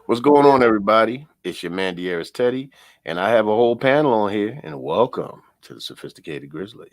What's going on, everybody? It's your man, Dearest Teddy, and I have a whole panel on here, and welcome to the Sophisticated Grizzly.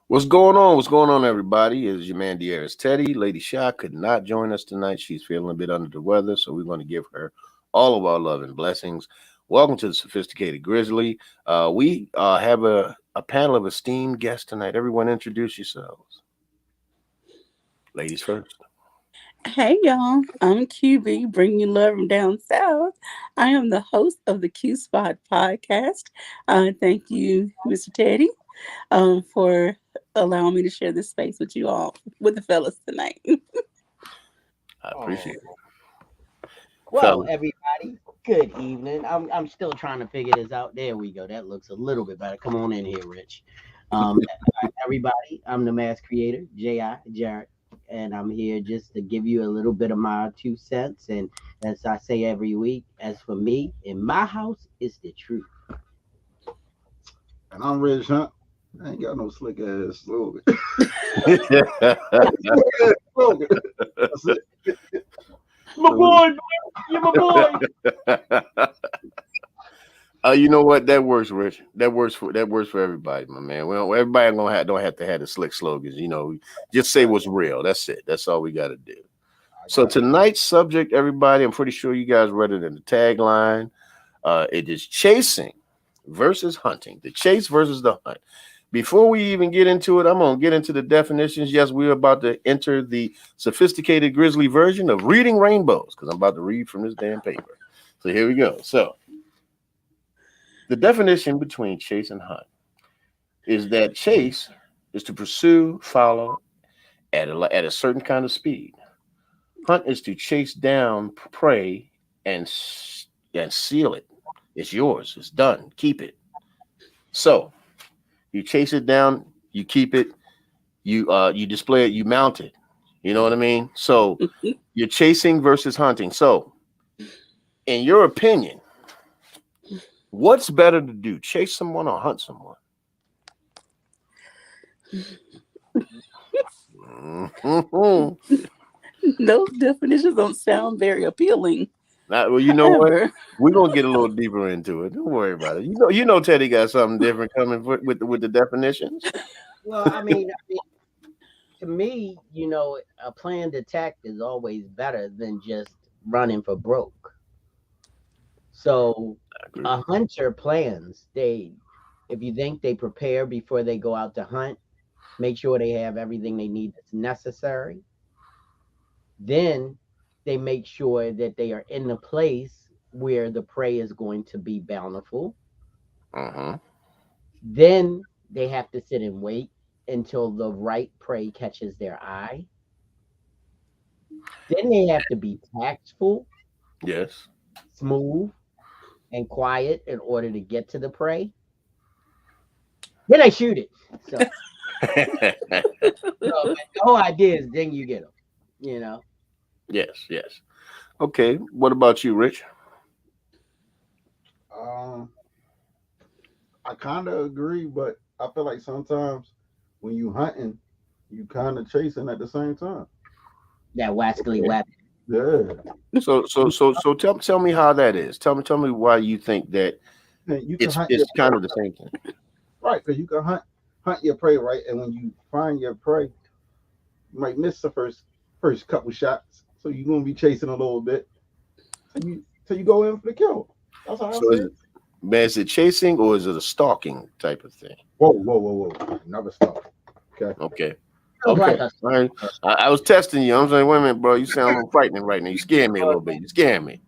What's going on? What's going on, everybody? It's your man, Dearest Teddy. Lady Shy could not join us tonight. She's feeling a bit under the weather, so we're going to give her all of our love and blessings. Welcome to the Sophisticated Grizzly. We have a panel of esteemed guests tonight. Everyone introduce yourselves. Ladies first. Hey y'all, I'm QB, bringing you love from down south. I am the host of the Q Spot podcast. Thank you, Mr. Teddy, for allowing me to share this space with you all, with the fellas tonight. I appreciate it. Well, Fellas. everybody, good evening. I'm still trying to figure this out. There we go. That looks a little bit better. Come on in here, Rich. Um, Everybody, I'm the mass creator, J.I. Jarrett, and I'm here just to give you a little bit of my 2 cents. And as I say every week, as for me, in my house, it's the truth. And I'm Reg Hunt. I ain't got no slick ass slogan. Slogan. That's it. My boy, you're my boy. You know what? That works, Rich. That works for everybody, my man. Well, everybody don't have to have the slick slogans. Just say what's real. That's it. That's all we got to do. So tonight's subject, everybody, I'm pretty sure you guys read it in the tagline. It is chasing versus hunting. The chase versus the hunt. Before we even get into it, I'm going to get into the definitions. Yes, we're about to enter the Sophisticated Grizzly version of reading rainbows because I'm about to read from this damn paper. So here we go. So the definition between chase and hunt is that chase is to pursue, follow at a certain kind of speed. Hunt is to chase down prey and seal it. It's yours. It's done. Keep it. So you chase it down, you keep it, you display it, you mount it. You know what I mean? So you're chasing versus hunting. So, in your opinion, what's better to do? Chase someone or hunt someone? Those definitions don't sound very appealing. Well, you know what? However, We're gonna get a little deeper into it. Don't worry about it. You know, Teddy got something different coming with the definitions. Well, to me, a planned attack is always better than just running for broke. So a hunter plans. If you think they prepare before they go out to hunt, make sure they have everything they need that's necessary. Then they make sure that they are in the place where the prey is going to be bountiful. Uh-huh. Then they have to sit and wait until the right prey catches their eye. Then they have to be tactful, Yes. smooth, and quiet in order to get to the prey. Then I shoot it. So, the whole idea is then you get them. Yes. Okay. What about you, Rich? Um, I kind of agree, but I feel like sometimes when you hunting, you kind of chasing at the same time. That wascally Okay. weapon. Yeah. So tell me how that is. Tell me why you think that And you can it's hunt it's your kind of the same thing. right, because you can hunt your prey, right? And when you find your prey, you might miss the first couple shots. So you're gonna be chasing a little bit till you go in for the kill. That's how I So see is it. it, man, is it chasing or is it a stalking type of thing? Whoa. Never stop. Okay. Okay. Sounds Okay. like a All right. I was testing you. I'm saying, wait a minute, bro. You sound a little frightening right now. You scaring me a little bit. You scaring me.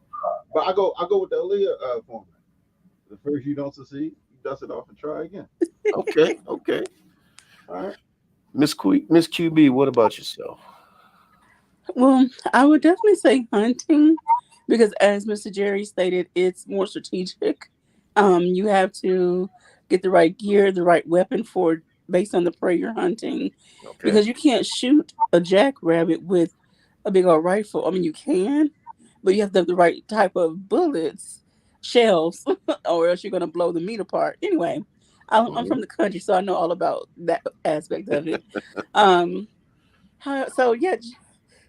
But I go with the Aaliyah formula. The first you don't succeed, you dust it off and try again. Okay, okay. All right. Miss QB, what about yourself? Well, I would definitely say hunting because, as Mr. Jerry stated, it's more strategic. You have to get the right gear, the right weapon for based on the prey you're hunting, Okay. because you can't shoot a jackrabbit with a big old rifle. I mean, you can, but you have to have the right type of bullets, shells, or else you're gonna blow the meat apart. Anyway, I'm from Mhm. the country, so I know all about that aspect of it. Um, so yeah,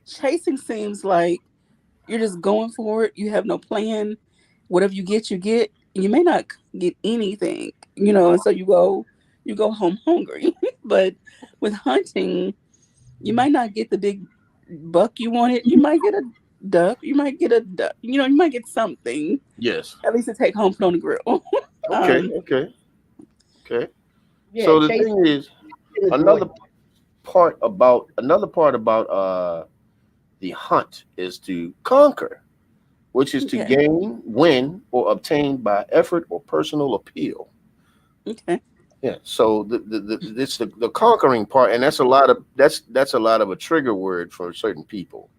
chasing seems like you're just going for it. You have no plan. Whatever you get, you get. You may not get anything, and so you go home hungry. But with hunting, you might not get the big buck you wanted. You might get a duck. You might get a duck. You might get something Yes. at least to take home, put on the grill. Okay, um, okay, okay. Yeah, So the chasing thing is, is more. another another part about the hunt is to conquer, which is to okay, gain, win, or obtain by effort or personal appeal. okay. Yeah. So it's the conquering part, and that's a lot of a trigger word for certain people.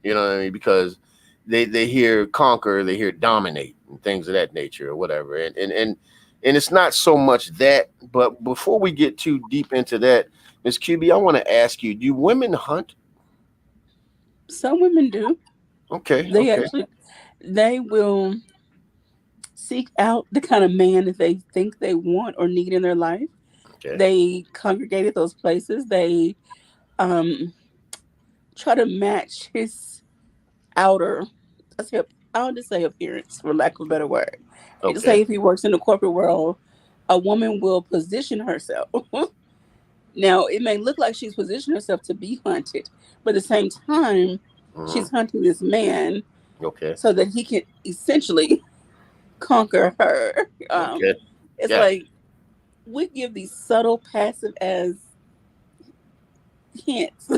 You know what I mean? Because they hear conquer, they hear dominate, and things of that nature, or whatever. And it's not so much that. But before we get too deep into that, Miss QB, I want to ask you: do women hunt? Some women do. Okay. They Okay. actually they will seek out the kind of man that they think they want or need in their life. Okay. They congregate at those places. They um, try to match his outer, let's say, I'll just say appearance, for lack of a better word. And Okay. say if he works in the corporate world, a woman will position herself. Now, it may look like she's positioned herself to be hunted, but at the same time, Hmm. she's hunting this man Okay. so that he can essentially conquer her. Okay. It's Got like we give these subtle passive as hints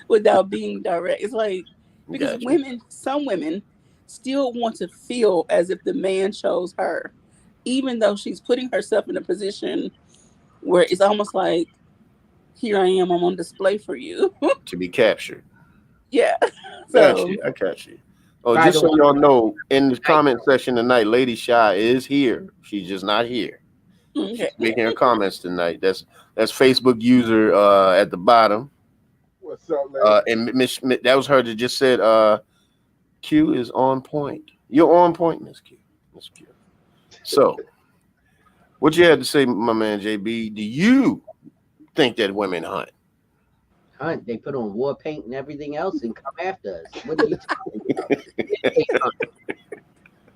without being direct. It's like you. because Got you. some women still want to feel as if the man chose her, even though she's putting herself in a position where it's almost like, here I am, I'm on display for you. To be captured. Yeah. Got So you. I got you. Oh, By just the so way, y'all know, in the I, comment section tonight, Lady Shy is here. She's just not here. okay. She's making her comments tonight. That's Facebook user at the bottom. What's up, lady? And Miss that was her that just said Q is on point. You're on point, Miss Q. Miss Q. So, what you had to say, my man JB? Do you think that women hunt? hunt, they put on war paint and everything else and come after us. What are you talking about? They hunt.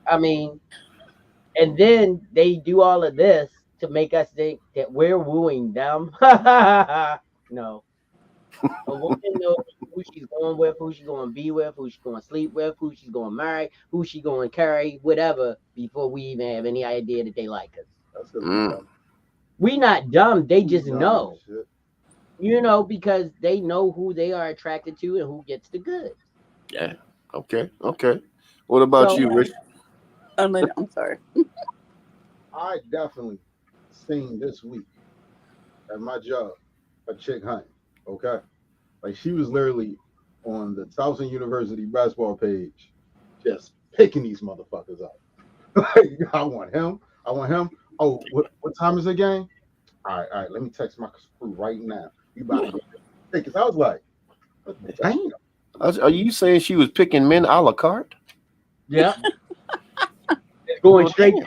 I mean, and then they do all of this to make us think that we're wooing them. No, a woman knows who she's going with, who she's going to be with, who she's going to sleep with, who she's going to marry, who she's going to carry, whatever, before we even have any idea that they like us. That's because we Mm, dumb. We not dumb. They We just dumb as know, shit. because they know who they are attracted to and who gets the goods. yeah. Okay. Okay. What about So you, Rich? I'm sorry. I definitely seen this week at my job a chick hunting. Okay, like she was literally on the Towson University basketball page, just picking these motherfuckers up. Like, I want him. I want him. Oh, what time is the game? All right. Let me text my crew right now. We about to get this. Because I was like, damn. Are you saying she was picking men a la carte? yeah, going Well, straight damn.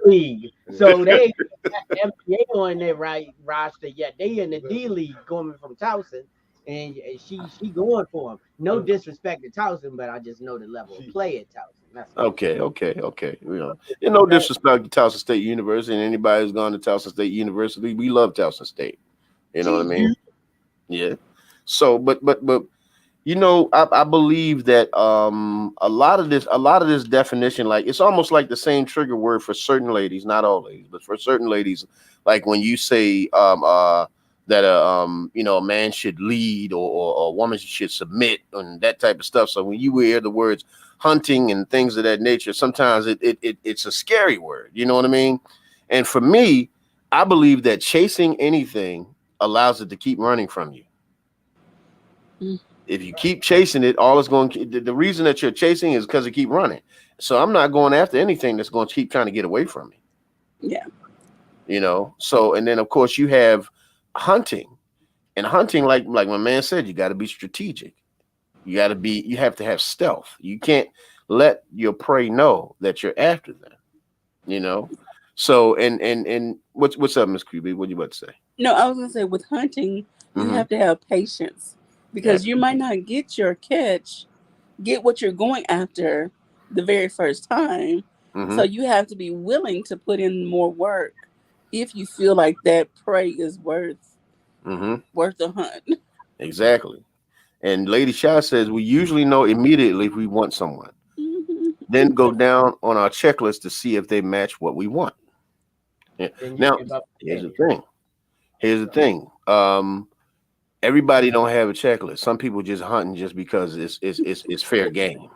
league. So they ain't got NBA on their right roster yet. They in the D League coming from Towson. And she going for him. No disrespect to Towson, but I just know the level of play at Towson. That's all. Okay, okay, okay. No disrespect to Towson State University and anybody who's gone to Towson State University. We love Towson State. You know what I mean? Yeah. So, but I believe that a lot of this definition, like it's almost like the same trigger word for certain ladies, not all ladies, but for certain ladies, like when you say that a man should lead or a woman should submit and that type of stuff. So when you hear the words hunting and things of that nature, sometimes it's a scary word. You know what I mean? And for me, I believe that chasing anything allows it to keep running from you. Mm. If you keep chasing it, all it's going to, the reason that you're chasing is because it keep running. So I'm not going after anything that's going to keep trying to get away from me. Yeah. You know, so and then of course you have hunting, and hunting, like my man said, you got to be strategic. You have to have stealth. You can't let your prey know that you're after them. You know, so and what's up, Miss QB? What you about to say? No, I was gonna say with hunting, you Mm-hmm. have to have patience because you might not get your catch, get what you're going after the very first time. So Mm-hmm. you have to be willing to put in more work if you feel like that prey is Mm-hmm. worth the hunt. Exactly. And Lady Shy says we usually know immediately if we want someone. Mhm. Then go down on our checklist to see if they match what we want. Yeah. Then you Now, give up here's the headache. thing. Here's the thing. Everybody don't have a checklist. Some people just hunting just because it's fair game.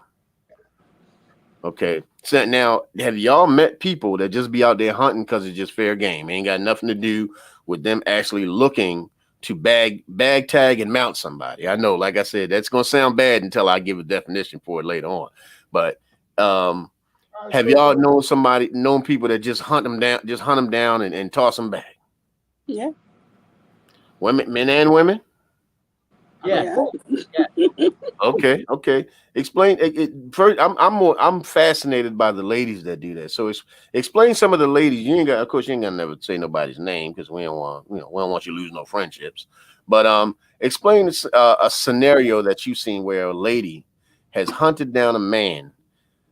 Okay. So now, have y'all met people that just be out there hunting because it's just fair game? Ain't got nothing to do with them actually looking to bag tag and mount somebody. I know, like I said, that's gonna sound bad until I give a definition for it later on. But I have sure y'all do. known people that just hunt them down and toss them back? Yeah, Women, men and women. Yeah, yeah. Oh, yeah. Okay, okay. Explain first. I'm fascinated by the ladies that do that. So explain some of the ladies. You ain't got, of course, you ain't gonna never say nobody's name because we don't want you to lose no friendships. But explain a scenario that you've seen where a lady has hunted down a man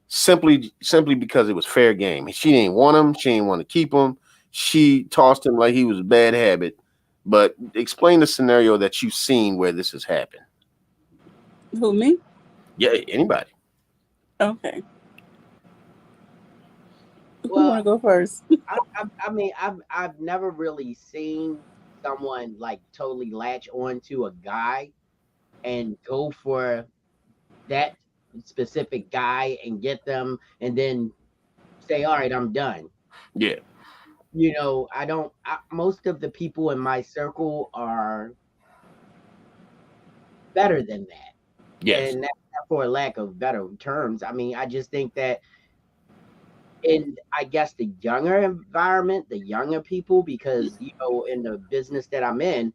simply because it was fair game. She didn't want him. She didn't want to keep him. She tossed him like he was a bad habit. But explain the scenario that you've seen where this has happened. Who me? Yeah, anybody. Okay. Who Well, want to go first? I mean, I've never really seen someone like totally latch on to a guy and go for that specific guy and get them and then say, all right, I'm done. Yeah. You know, most of the people in my circle are better than that. Yes. And that's not for a lack of better terms. I mean, I just think that in, I guess, the younger environment, the younger people, because, you know, in the business that I'm in,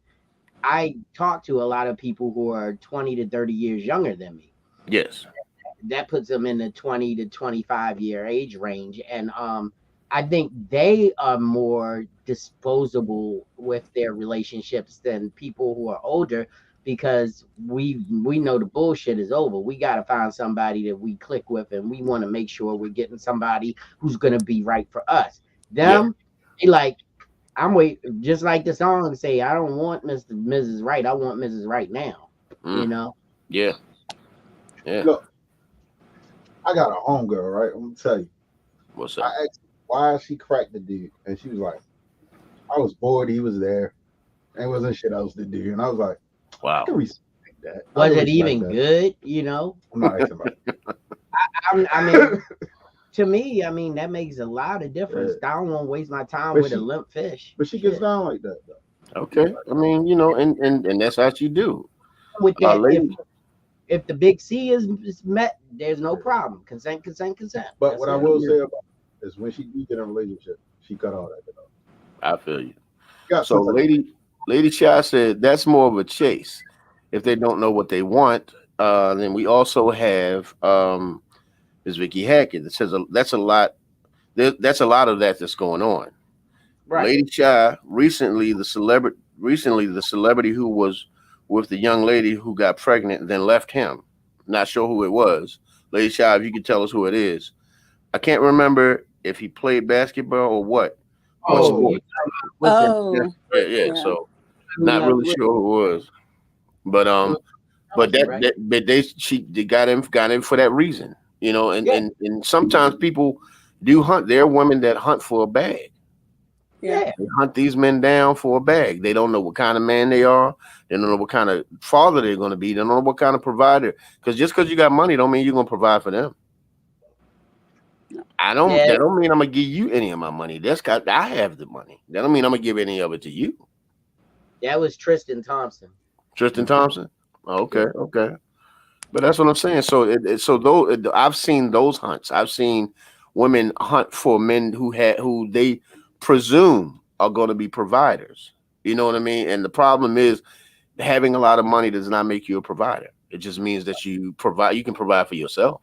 I talk to a lot of people who are 20 to 30 years younger than me. Yes. That puts them in the 20 to 25-year age range. And I think they are more disposable with their relationships than people who are older because we know the bullshit is over. We got to find somebody that we click with, and we want to make sure we're getting somebody who's going to be right for us. Yeah. Them, they like, I'm wait, just like the song say, I don't want Mrs. Right, I want Mrs. Right now. You Mm. know? Yeah. Yeah. look, I got a homegirl, right? I'm gonna tell you. What's I up? asked why she cracked the dude, and she was like, I was bored. He was there. And wasn't shit else to do. And I was like, I Wow. can respect that. I Was can it respect even that. good? You know? I'm not asking about I mean, to me, I mean that makes a lot of difference. yeah. I don't want to waste my time But with a she limp fish. but she gets Shit. down like that though. Okay. I mean, and that's how you do. With that, Ladies. if the big C is met, there's no problem. Consent, consent, consent. But That's what I it. will say about it is when she do get in a relationship, she cut all that off. I feel you. Got So somebody. Lady Shy said that's more of a chase. If they don't know what they want, then we also have Ms. Vicky Hackett that says that's a lot. That's a lot of that that's going on. Right. Lady Shy recently the celebrity who was with the young lady who got pregnant and then left him. Not sure who it was. Lady Shy, if you could tell us who it is. I can't remember if he played basketball or what Oh, you sport. with the Yeah, Oh, yeah, yeah. yeah. So not really with, sure who it was. But with Kelsey, right? but they got him for that reason. You know, and Yeah, and sometimes people do hunt. There are women that hunt for a bag. Yeah. yeah. They hunt these men down for a bag. They don't know what kind of man they are. They don't know what kind of father they're going to be. They don't know what kind of provider. Because just because you got money don't mean you're going to provide for them. I don't. Yeah, That don't mean I'm gonna give you any of my money. I have the money. That don't mean I'm gonna give any of it to you, that was Tristan Thompson. Tristan Thompson. Oh, okay, Yeah. okay. But that's what I'm saying. So I've seen those hunts. I've seen women hunt for men who they presume are going to be providers. You know what I mean? And the problem is having a lot of money does not make you a provider. It just means that you provide. You can provide for yourself,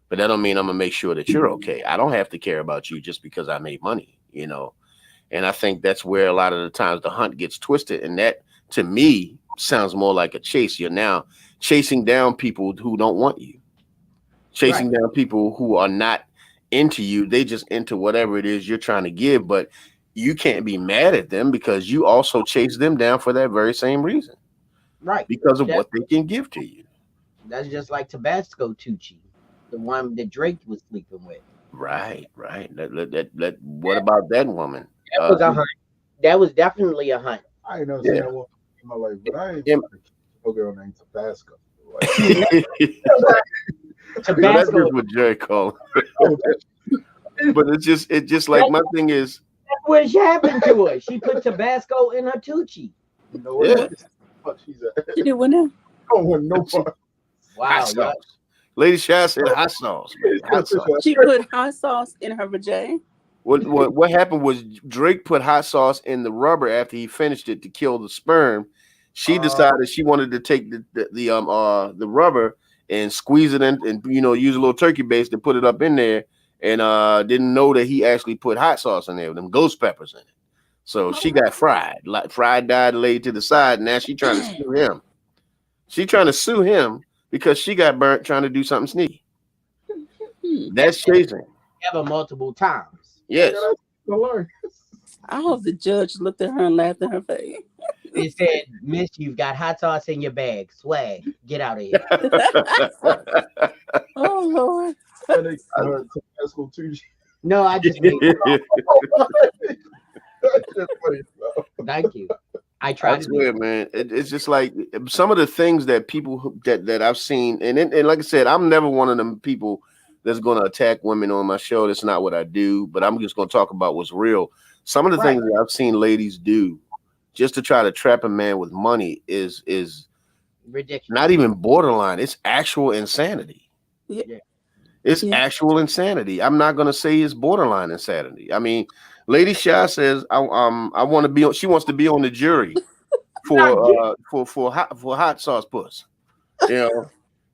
but that don't mean I'm gonna make sure that you're okay. I don't have to care about you just because I made money. And I think that's where a lot of the times the hunt gets twisted. And that, to me, sounds more like a chase. You're now chasing down people who don't want you, chasing Right. down people who are not into you. They just into whatever it is you're trying to give. But you can't be mad at them because you also chase them down for that very same reason, Right. because of That, what they can give to you. that's just like Tabasco Tucci, the one that Drake was sleeping with. Right, right. What about that woman? That was a hunt. That was definitely a hunt. I ain't never Yeah. seen that one in my life, but I ain't Yeah. trying to kill a girl named Tabasco. Like, That's Tabasco. just what Jerry called. oh, But it's just like my thing is, That's what happened to her. She put Tabasco in her Tucci. you know what? Yeah. Fuck, she's at. You did what now? I don't want no fun. Wow. hot Yeah. sauce. Lady Shy said hot sauce, man. Hot sauce. She put hot sauce in her vajay. What happened was Drake put hot sauce in the rubber after he finished it to kill the sperm. She decided she wanted to take the rubber and squeeze it in and use a little turkey baste and put it up in there, and didn't know that he actually put hot sauce in there with them ghost peppers in it. So she got fried. Like fried, died, laid to the side. And now she trying to sue him. She trying to sue him because she got burnt trying to do something sneaky. That's chasing. Ever multiple times. Yes. That's hilarious. I hope the judge looked at her and laughed in her face. It said, "Miss, you've got hot sauce in your bag. Swag. Get out of here." Oh Lord. And they Tabasco too. No, I just made it. That's just funny, bro. Thank you. I I tried to be. swear, man. It's just like some of the things that that I've seen, and like I said, I'm never one of them people that's going to attack women on my show. That's not what I do. But I'm just going to talk about what's real. Some of the things that I've seen ladies do just to try to trap a man with money is Ridiculous. not even borderline. It's actual insanity. Yeah. It's Yeah. actual insanity. I'm not going to say it's borderline insanity. I mean, Lady Shy says I want to be on. She wants to be on the jury for hot sauce puss.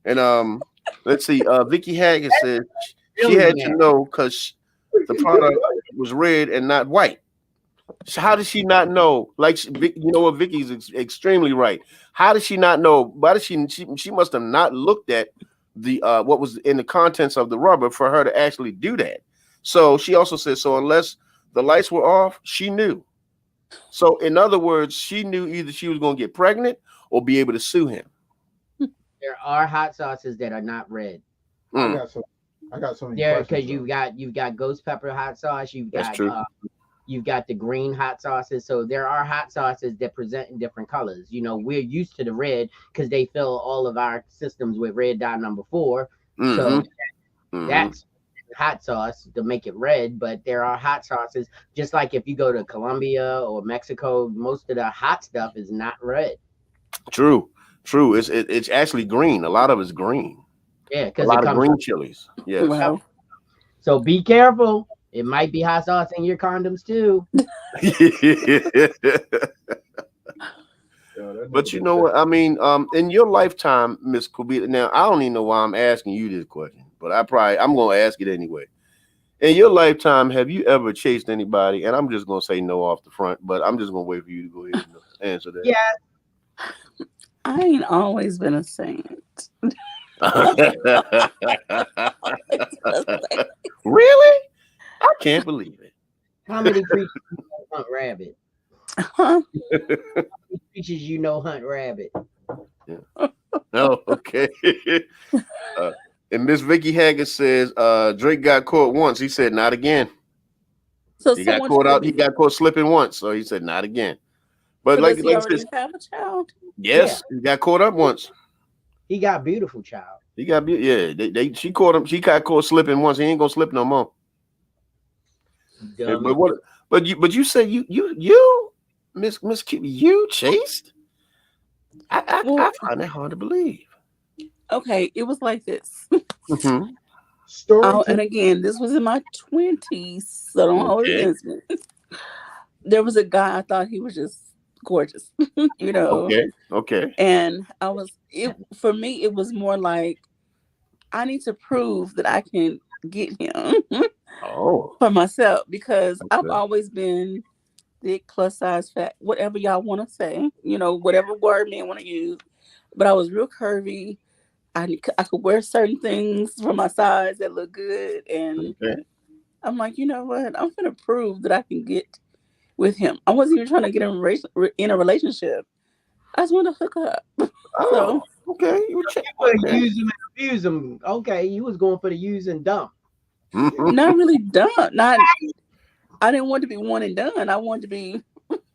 And let's see. Vicky Haggard said she had to know because the product was red and not white. So how did she not know? Like, what Vicky's extremely right. How did she not know? Why did she must have not looked at the what was in the contents of the rubber for her to actually do that. So she also said, so unless the lights were off, she knew. So in other words, she knew either she was going to get pregnant or be able to sue him. There are hot sauces that are not red. Mm, I got so many There, questions. because you've got ghost pepper hot sauce. That's true. You've got the green hot sauces. So there are hot sauces that present in different colors. We're used to the red because they fill all of our systems with red dye number 4. So that's hot sauce to make it red. But there are hot sauces, just like if you go to Colombia or Mexico, most of the hot stuff is not red. True. It's actually green. A lot of it's green. Yeah, A because lot it of comes. green chilies. Yes. Wow. So be careful. It might be hot sauce in your condoms too. But you know what? I mean, in your lifetime, Miss Qubilah, now I don't even know why I'm asking you this question, but I'm gonna ask it anyway. In your lifetime, have you ever chased anybody? And I'm just gonna say no off the front, but I'm just gonna wait for you to go ahead and answer that. Yeah. I ain't always been a saint. Really? I can't believe it. How many preachers hunt rabbit? Huh? Preachers hunt rabbit. No, okay. And Miss Vicky Haggard says Drake got caught once. He said not again. So He got caught out. He got caught slipping once, so he said not again. But So like does he I already said, have a child? yes, he got caught up once. He got beautiful child. He got she caught him. She got caught slipping once. He ain't gonna slip no more. Dummy. But what? But you say you Miss Q, you chased? I find that hard to believe. Okay, it was like this. Mm-hmm. Story And again, this was in my 20s, so don't hold it Okay. against me. There was a guy I thought he was just gorgeous, you know. Okay. And for me, it was more like I need to prove that I can get him Oh. for myself because I've Okay. always been thick, plus size, fat, whatever y'all want to say, whatever word men want to use. But I was real curvy. I could wear certain things for my size that look good. And Okay. I'm like, you know what? I'm going to prove that I can get with him. I wasn't even trying to get in a relationship. I just want to hook up. Oh. So, Okay. You would use them and abuse them. Okay, you was going for the use and dump. Mhm. not really done. I didn't want to be one and done. I wanted to be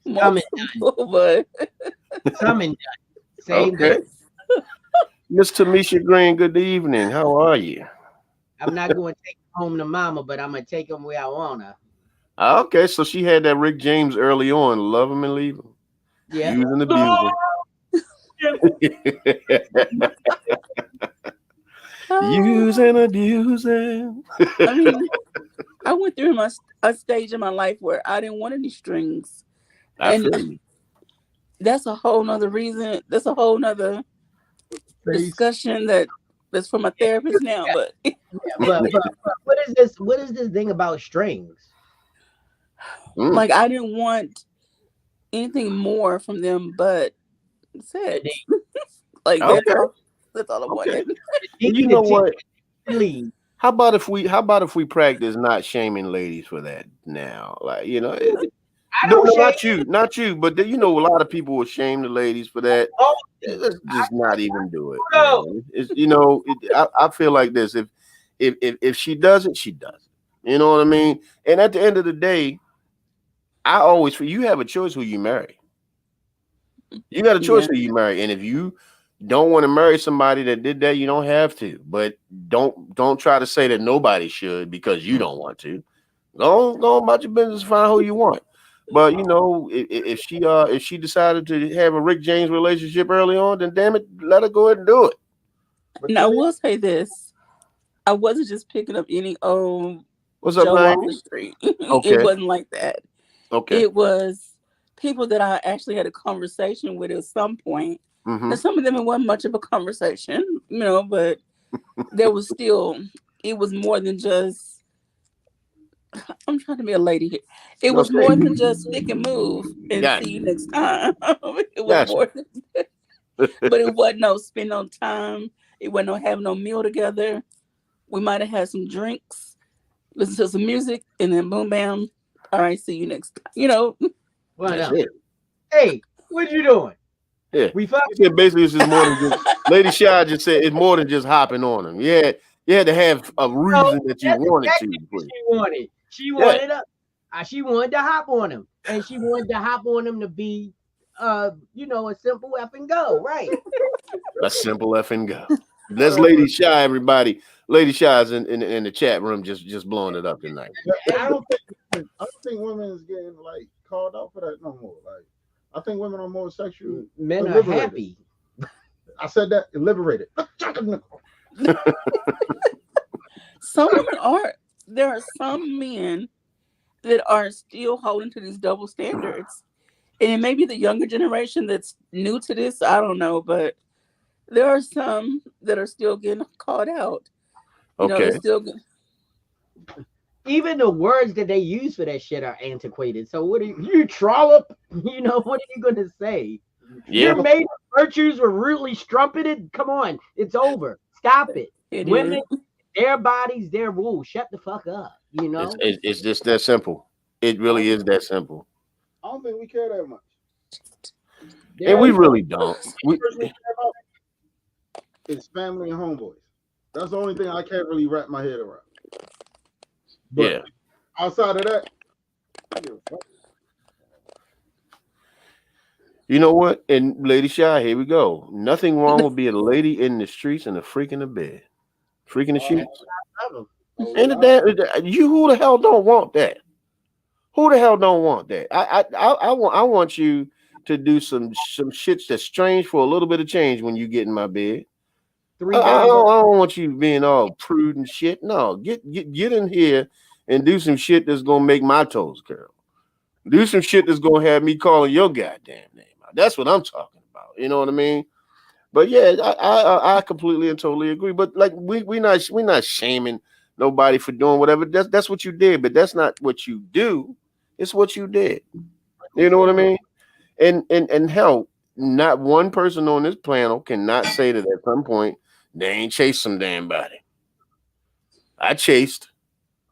Some and multiple, but some and done. Same Okay. difference. Miss Tamisha Green, good evening. How are you? I'm not going to take him home to mama, but I'm gonna take him where I wanna. Okay, so she had that Rick James early on. Love him and leave him. Yeah. Use and abuse him. Use and abuse him. I mean, I went through a stage in my life where I didn't want any strings, I and feel you. that's a whole nother reason. That's a whole nother face. discussion that's for my therapist now. But Yeah, but what is this? What is this thing about strings? Mm. like, I didn't want anything more from them but sex. Like Okay. that's all I Okay. wanted. Well, you know what? Leave. How about if we practice not shaming ladies for that now? Like, I no, don't shame. not you, but a lot of people will shame the ladies for that. Oh, Let's just not even do it, no. man. It's I feel like this. If she does it, she does it. You know what I mean? And at the end of the day, you have a choice who you marry. You got a choice Yeah. who you marry, and if you don't want to marry somebody that did that, you don't have to. But don't try to say that nobody should because you don't want to. Go on about your business, find who you want. But if she decided to have a Rick James relationship early on, then damn it, let her go ahead and do it. But Now I will say this: I wasn't just picking up any old What's up, Joe off Naomi? the street. It Okay, wasn't like that. okay. It was people that I actually had a conversation with at some point. Mm-hmm. And some of them it wasn't much of a conversation, but there was still it was more than just I'm trying to be a lady here. It was Okay, more than just stick and move and got see you next time. It was gotcha. more than but it wasn't no spend no time. It wasn't no having no meal together. We might have had some drinks, listen to some music, and then boom bam. All right, see you next time. Well, That's no. it. Hey, what you doing? Yeah. We fuck. She said basically it's just more than just Lady Shy just said it's more than just hopping on them. Yeah, you had to have a No, reason that you that's wanted exactly to. what she wanted. She Yeah. wanted she wanted to hop on him, and she wanted to hop on him to be, a simple F and go, right? A simple F and go. That's Lady Shy, everybody. Lady Shy's in the chat room just blowing it up tonight. I don't think women is getting like called out for that no more. Like I think women are more sexual. Men are liberated. happy. I said that liberated. Some women are. There are some men that are still holding to these double standards, and it may be the younger generation that's new to this. I don't know, but there are some that are still getting called out. Okay. They're still. Even the words that they use for that shit are antiquated. So what are you trollop? What are you gonna say? Yeah. Your maiden virtues were really strumpeted. Come on, it's over. Stop it. It Women, is. their bodies, their rules. Shut the fuck up. It's just that simple. It really is that simple. I don't think we care that much. And we really don't. We, First we care about is family and homeboys. That's the only thing I can't really wrap my head around. But yeah. outside of that, I give a fuck. You know what? And Lady Shy, here we go. Nothing wrong with being a lady in the streets and a freak in the bed. Freak in the Oh, sheets. I love And oh, you who the hell don't want that? Who the hell don't want that? I want you to do some shits that's strange for a little bit of change when you get in my bed. three dirty birds. I don't want you being all prude and shit. No, get in here and do some shit that's gonna make my toes curl. Do some shit that's gonna have me calling your goddamn name out. That's what I'm talking about. You know what I mean? But yeah, I completely and totally agree. But like we not shaming nobody for doing whatever. That's what you did, but that's not what you do. It's what you did. You know what I mean? And hell, not one person on this panel cannot say that at some point they ain't chased some damn body. I chased.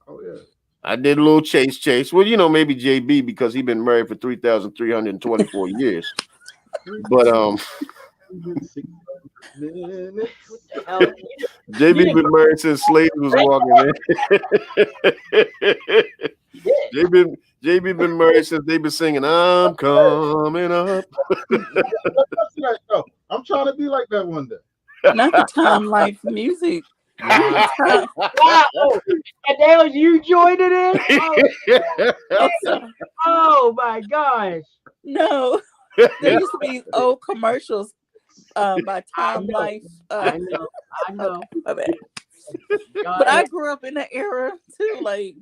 oh yeah. I did a little chase. Well, maybe JB because he been married for 3,324 years. But 600 minutes. What the hell? JB You didn't been married since slaves was walking in. did. JB been married since they been singing "I'm coming up." Let's see that show. I'm trying to be like that one day. Not the Time Life music. Wow. Time. Wow. Oh, and that was you joining in? Oh, sorry. Oh my gosh. No, there used to be old commercials by Time know. Life. I know. Okay, my bad. Y'all, But I grew up in the era too. Like,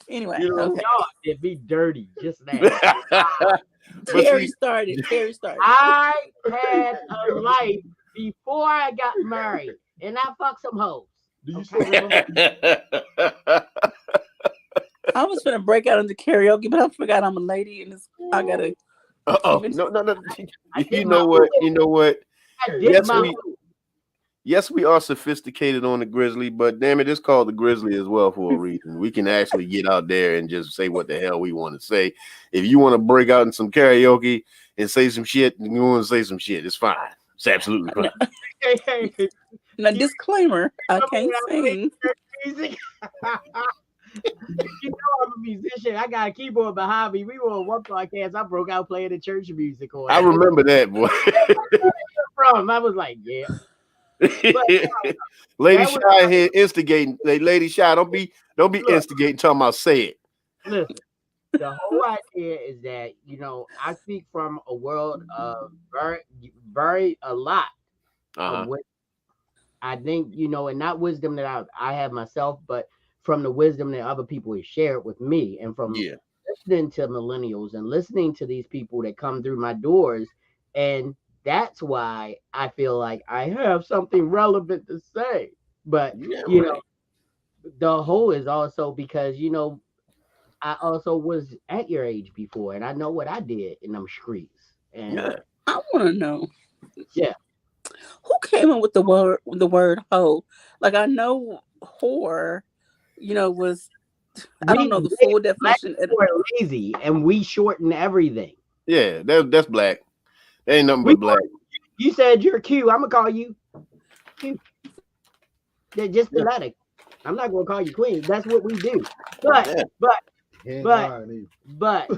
anyway, You know, okay. y'all did be dirty just now. But Terry see, started. I had a life before I got married, and I fucked some hoes. Do you still remember? I was gonna break out into karaoke, but I forgot I'm a lady, and I gotta. oh keep it- no. I did You my know what? hood. You know what? I did Yes, my we hood. yes we are sophisticated on the Grizzly, but damn it, it's called the Grizzly as well for a reason. We can actually get out there and just say what the hell we want to say. If you want to break out in some karaoke and say some shit, you want to say some shit. It's fine. It's absolutely fine. Hey, Now, disclaimer: I Come can't on, I play sing. church music. You know I'm a musician. I got a keyboard behind me. We were on one podcast. I broke out playing the church music on I it. remember that, boy. From I was like, yeah. Lady That was Shy here instigating. Lady Shy, don't be Look. instigating. Talking about say it. Listen. The whole idea is that I speak from a world of very a lot Uh-huh. of what I think and not wisdom that I have myself, but from the wisdom that other people have shared with me, and from Yeah. listening to millennials and listening to these people that come through my doors, and that's why I feel like I have something relevant to say. But Yeah. you know, the whole is also because I also was at your age before, and I know what I did in them streets. And Yeah. I want to know yeah, who came up with the word hoe. Like, I know whore, was I don't know the full black definition. people are lazy, and we shorten everything. Yeah. That's black. That ain't nothing We, but black. you said you're Q. I'm gonna call you Q. They're just Yeah. phonetic. I'm not gonna call you Queen. That's what we do. But Yeah. Ain't But- lying either. but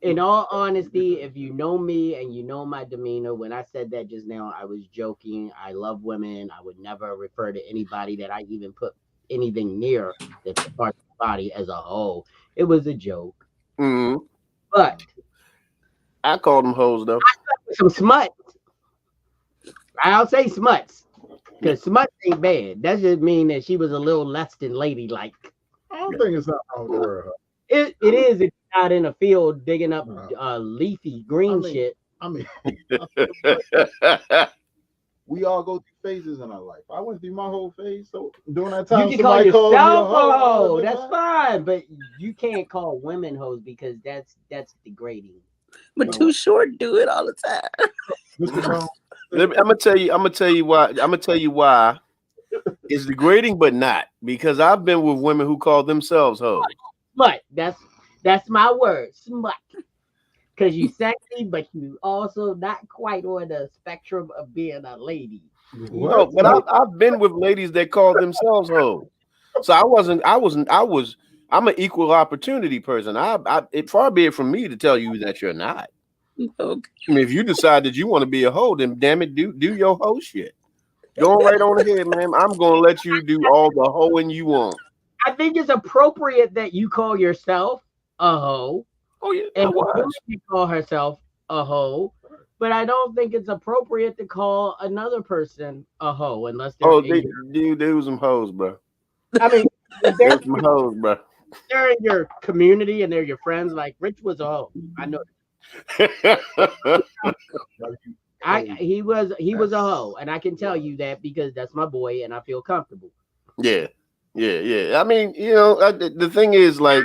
in all honesty, if you know me and you know my demeanor, when I said that just now, I was joking. I love women. I would never refer to anybody that I even put anything near that's a part of the body as a whole. It was a joke. Mhm. But I call them hoes though. some smuts. I'll say smuts. Because smuts ain't bad. That just mean that she was a little less than ladylike. I don't think it's not wrong with her. It is if you're out in a field digging up leafy green I mean, shit. I mean, we all go through phases in our life. I went through my whole phase. So during that time, You can call somebody called me a yourself a hoe. hoe. That's fine, but you can't call women hoes because that's degrading. But Too Short do it all the time. Mr. Brown, I'm gonna tell you why. I'm gonna tell you why. It's degrading, but not because I've been with women who call themselves hoes. Smut. That's my word. Smut. Because you sexy, but you also not quite on the spectrum of being a lady. No, but I've been with ladies that call themselves hoes. So I'm an equal opportunity person. It far be it from me to tell you that you're not. Okay. I mean, if you decide that you want to be a hoe, then damn it, do your hoe shit. Go right on ahead, man. I'm gonna let you do all the hoeing you want. I think it's appropriate that you call yourself a hoe, Oh yeah, I and the woman was. can call herself a hoe. But I don't think it's appropriate to call another person a hoe unless they're Oh, in they was some hoes, bro. I mean, if They they're, was some hoes, bro. they're in your community and they're your friends, like Rich was a hoe. I know. He was a hoe, and I can tell you that because that's my boy, and I feel comfortable. yeah, yeah. I mean, the thing is, like,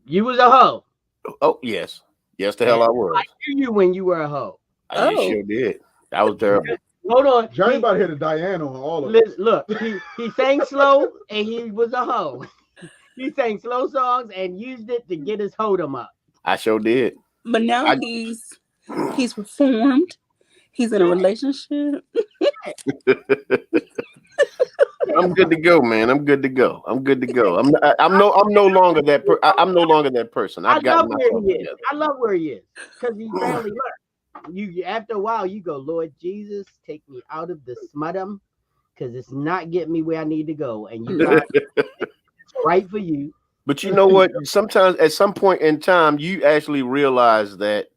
You was a hoe. oh yes, the And hell I I was. knew you when you were a hoe. I Oh. sure did. That was terrible. Hold on. Johnny about to hit a Diana on all of Li- us. Look, he sang slow and he was a hoe. He sang slow songs and used it to get his hoedom up. I sure did. But now I, he's reformed. He's in a relationship. I'm good to go, man. I'm good to go. I'm no longer that. I'm no longer that person. I I've gotten love where myself he is. together. I love where he is because he finally learned. You after a while, you go, Lord Jesus, take me out of the smuttum because it's not getting me where I need to go. And you find it's right for you. But you know what? Sometimes, at some point in time, you actually realize that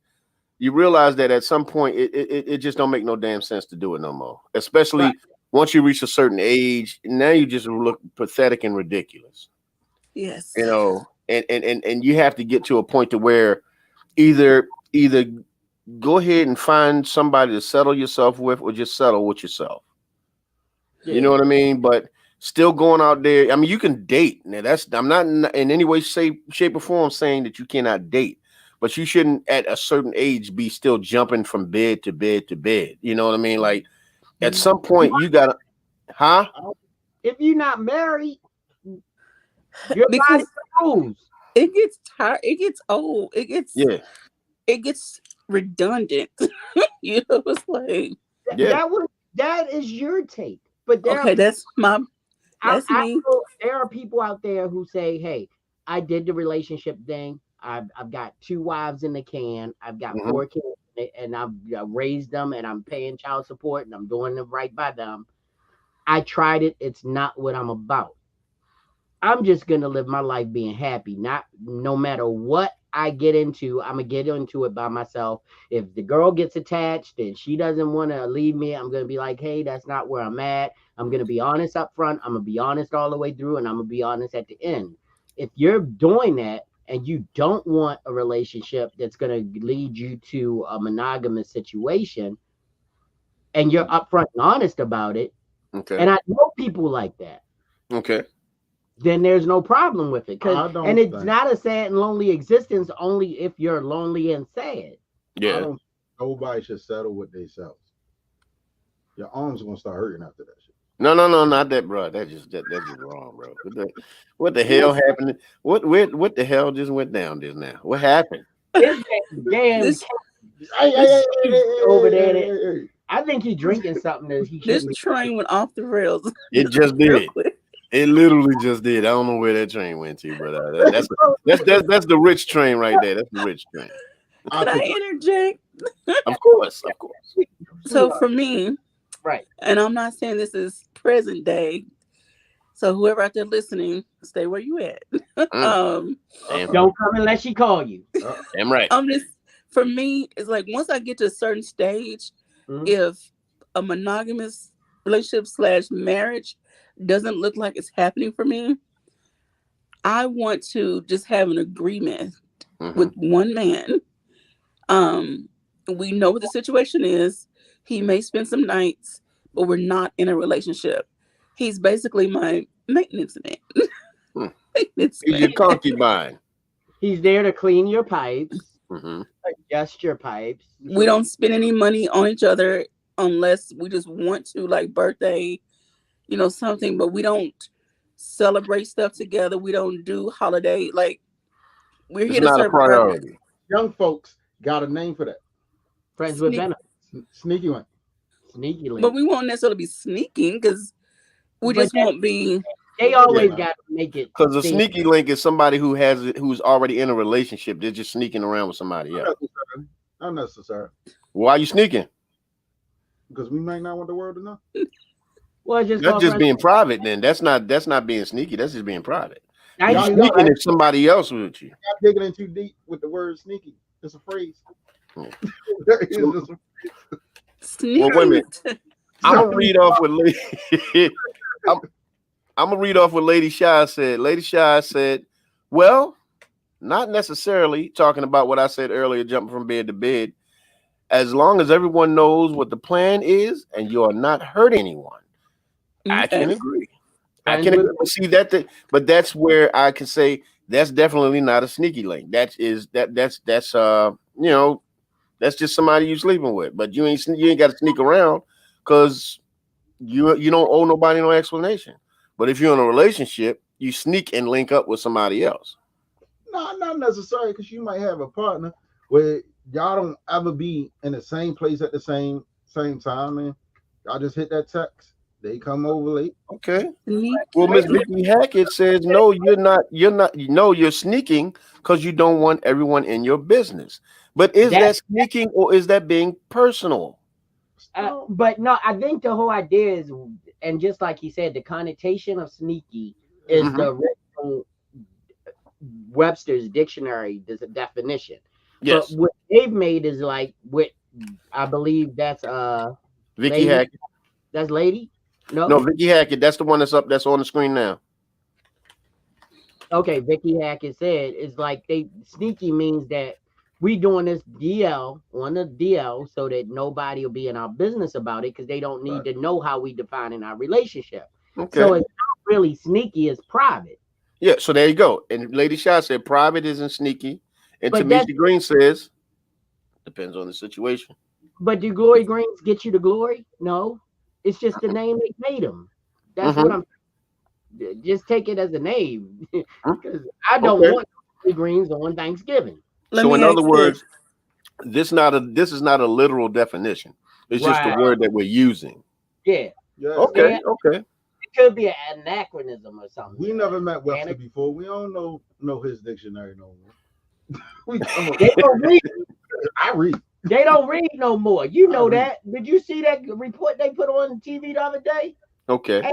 at some point it just don't make no damn sense to do it no more. Especially Right. once you reach a certain age, now you just look pathetic and ridiculous. Yes. And you have to get to a point to where either go ahead and find somebody to settle yourself with, or just settle with yourself. Yeah. You know what I mean? But still going out there. I mean, you can date. Now I'm not in any way, shape, or form saying that you cannot date, but you shouldn't at a certain age be still jumping from bed to bed to bed. You know what I mean? Like at some point you gotta, huh? If you're not married, your body Because rules. it gets tired. It gets old. Yeah, It gets redundant. It's like, yeah. That is your take. But there okay, are that's I me. know there are people out there who say, "Hey, I did the relationship thing. I've got 2 wives in the can. I've got Mhm. 4 kids, and I've raised them, and I'm paying child support, and I'm doing them right by them. I tried it. It's not what I'm about. I'm just gonna live my life being happy. Not no matter what I get into, I'm gonna get into it by myself. If the girl gets attached and she doesn't want to leave me, I'm gonna be like, hey, that's not where I'm at. I'm gonna be honest up front. I'm gonna be honest all the way through, and I'm gonna be honest at the end. If you're doing that and you don't want a relationship that's gonna lead you to a monogamous situation, and you're upfront and honest about it, Okay. and I know people like that, Okay. then there's no problem with it. And it's think- not a sad and lonely existence only if you're lonely and sad. I Yeah. don't. Nobody should settle with themselves. Your arms are gonna start hurting after that shit. No, not that, bro. That's just wrong, bro. What the hell happened? What the hell just went down just now? What happened? This damn This over there. I think he's drinking something that he this shouldn't be. train went off the rails. It just real did. quick. It literally just did. I don't know where that train went to, but that's the rich train right there. That's the rich train. Can I interject? Of course. So for me, Right. and I'm not saying this is present day. So whoever out there listening, stay where you at. Damn, Don't come unless she call you. damn right. For me, it's like once I get to a certain stage, Mhm. if a monogamous relationship / marriage doesn't look like it's happening for me, I want to just have an agreement with one man. We know what the situation is. He may spend some nights, but we're not in a relationship. He's basically my maintenance man. He's your concubine. He's there to clean your pipes, Mm-hmm. adjust your pipes. We don't spend any money on each other unless we just want to, like birthday, something, but we don't celebrate stuff together. We don't do holiday. Like, we're It's here to not a serve a purpose. priority. Young folks got a name for that. Friends with benefits. Sneaky one. Sneaky link. But we won't necessarily be sneaking because we But just won't be. They always Yeah. got to make it. Because a seem- sneaky link is somebody who's already in a relationship. They're just sneaking around with somebody else. I Not necessary. Why are you sneaking? Because we might not want the world to know. Well, it's just That's called just being frustration. private. Then that's not being sneaky. That's just being private. Thank You Y'all, you. y'all, sneaking y'all if somebody else with you. digging in too deep with the word sneaky. It's a phrase. Yeah. It's So- just a- Well, wait a minute. Sneaky. I'm gonna read off what Lady. I'm gonna read off what Lady Shy said. Lady Shy said, "Well, not necessarily talking about what I said earlier, jumping from bed to bed. As long as everyone knows what the plan is and you are not hurting anyone, I Okay. can agree. I Friends can with agree. But see but that's where I can say that's definitely not a sneaky link. That's you know, that's just somebody you sleeping with. But you ain't got to sneak around because you don't owe nobody no explanation. But if you're in a relationship, you sneak and link up with somebody else. No, not necessary, because you might have a partner where y'all don't ever be in the same place at the same time, man. Y'all just hit that text. They come over late. Okay. Sneaky. Well, Miss Vicky Hackett says no. You're sneaking because you don't want everyone in your business. But is That- that sneaking or is that being personal? But no, I think the whole idea is, and just like he said, the connotation of sneaky is Mhm. the original Webster's dictionary definition. Yes, But what they've made is like what I believe that's Vicky lady. Hackett. That's lady. No, Vicky Hackett. That's the one that's on the screen now. Okay, Vicky Hackett said it's like they sneaky means that we doing this DL on the DL so that nobody will be in our business about it because they don't need to know how we define in our relationship. Okay. So it's not really sneaky, it's private. Yeah. So there you go. And Lady Shaw said private isn't sneaky, and But that's Tamisha Green says depends on the situation. but do glory greens get you the glory? No. It's just the name they made them. That's what I'm just take it as a name. Because I don't Okay. want glory greens on Thanksgiving. Let So me in ask other this. words, this is not a literal definition. It's just a Right. word that we're using. Yeah. Yeah. Okay. Yeah. Okay. It could be an anachronism or something. We never met Webster Anac- before. We don't know his dictionary no more. They don't read. I read. They don't read no more. You know I read. that. Did you see that report they put on TV the other day? Okay.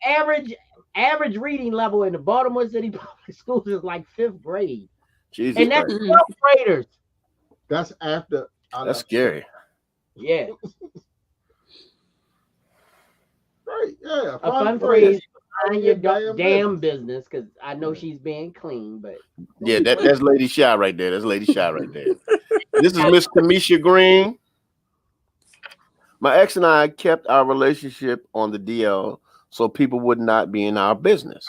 Average reading level in the Baltimore City public schools is like 5th grade, Jesus and that's Christ. 12th graders. That's after I That's left. scary. Yeah, Right. Yeah. a fun phrase. Mind your damn business, because I know she's being clean, but Yeah, that's Lady Shy right there. That's Lady Shy right there. This is Miss Tamisha Green. My ex and I kept our relationship on the DL so people would not be in our business.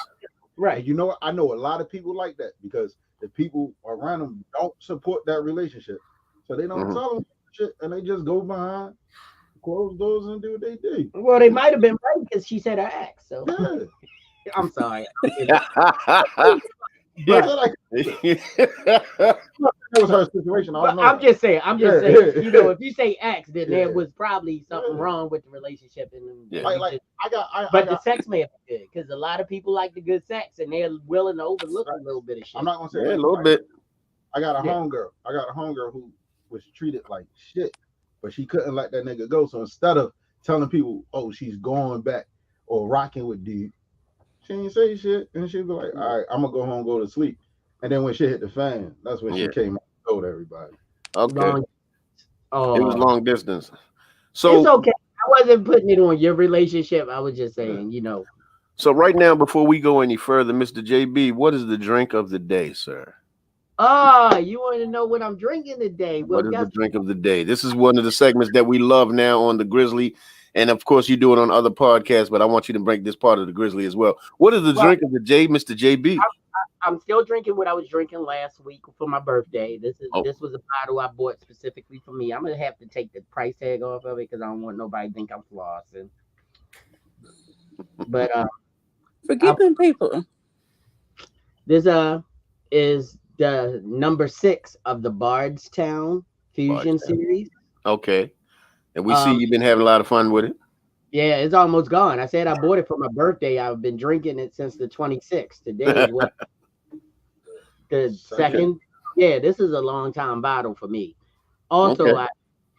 right. You know what? I know a lot of people like that because the people around them don't support that relationship. So they don't Mhm. tell them shit and they just go behind closed doors and do what they do. Well, they might have been right because she said her ex. So Yeah. I'm sorry. But like, that was her situation. I don't know. I'm just saying. Yeah. You know, if you say ex, then Yeah. there was probably something Yeah. wrong with the relationship. And Yeah. like I but got, the sex may have been good because a lot of people like the good sex and they're willing to overlook a little bit of shit. I'm not gonna say Yeah, a that. little bit. I got a Yeah. homegirl who was treated like shit, but she couldn't let that nigga go. So instead of telling people, oh, she's going back or rocking with dude, she didn't say shit, and she'd be like, all right, I'm gonna go home, go to sleep. And then when shit hit the fan, that's when Yeah. she came out and told everybody. Okay. Long, It was long distance. It's So okay. I wasn't putting it on your relationship. I was just saying, you know. so right now, before we go any further, Mr. JB, what is the drink of the day, sir? Oh, you want to know what I'm drinking today? Well, What is the guess drink of the day? This is one of the segments that we love now on the Grizzly. And of course, you do it on other podcasts, but I want you to break this part of the Grizzly as well. What is the Well, drink of the day, Mr. JB? I'm still drinking what I was drinking last week for my birthday. This was a bottle I bought specifically for me. I'm gonna have to take the price tag off of it because I don't want nobody to think I'm flossing. But Forget them people. this is the number 6 of the Bardstown Fusion Bardstown. series. Okay. And we see you've been having a lot of fun with it. Yeah, it's almost gone. I said I bought it for my birthday. I've been drinking it since the 26th. Today is what the second. Yeah, this is a long time bottle for me. Also, Okay.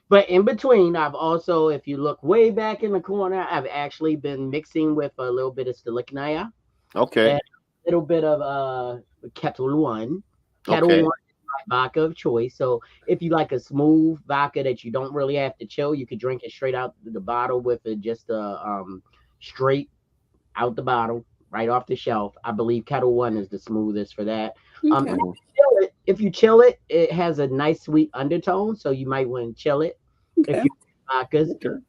but in between, I've also, if you look way back in the corner, I've actually been mixing with a little bit of Stolichnaya Okay. and a little bit of Kettle One. Kettle Okay. One is my vodka of choice. So if you like a smooth vodka that you don't really have to chill, you could drink it straight out the bottle with it just straight out the bottle, right off the shelf. I believe Kettle One is the smoothest for that. Okay. Mhm. If you chill it, it has a nice sweet undertone, so you might want to chill it if Okay. you vodkas. Okay.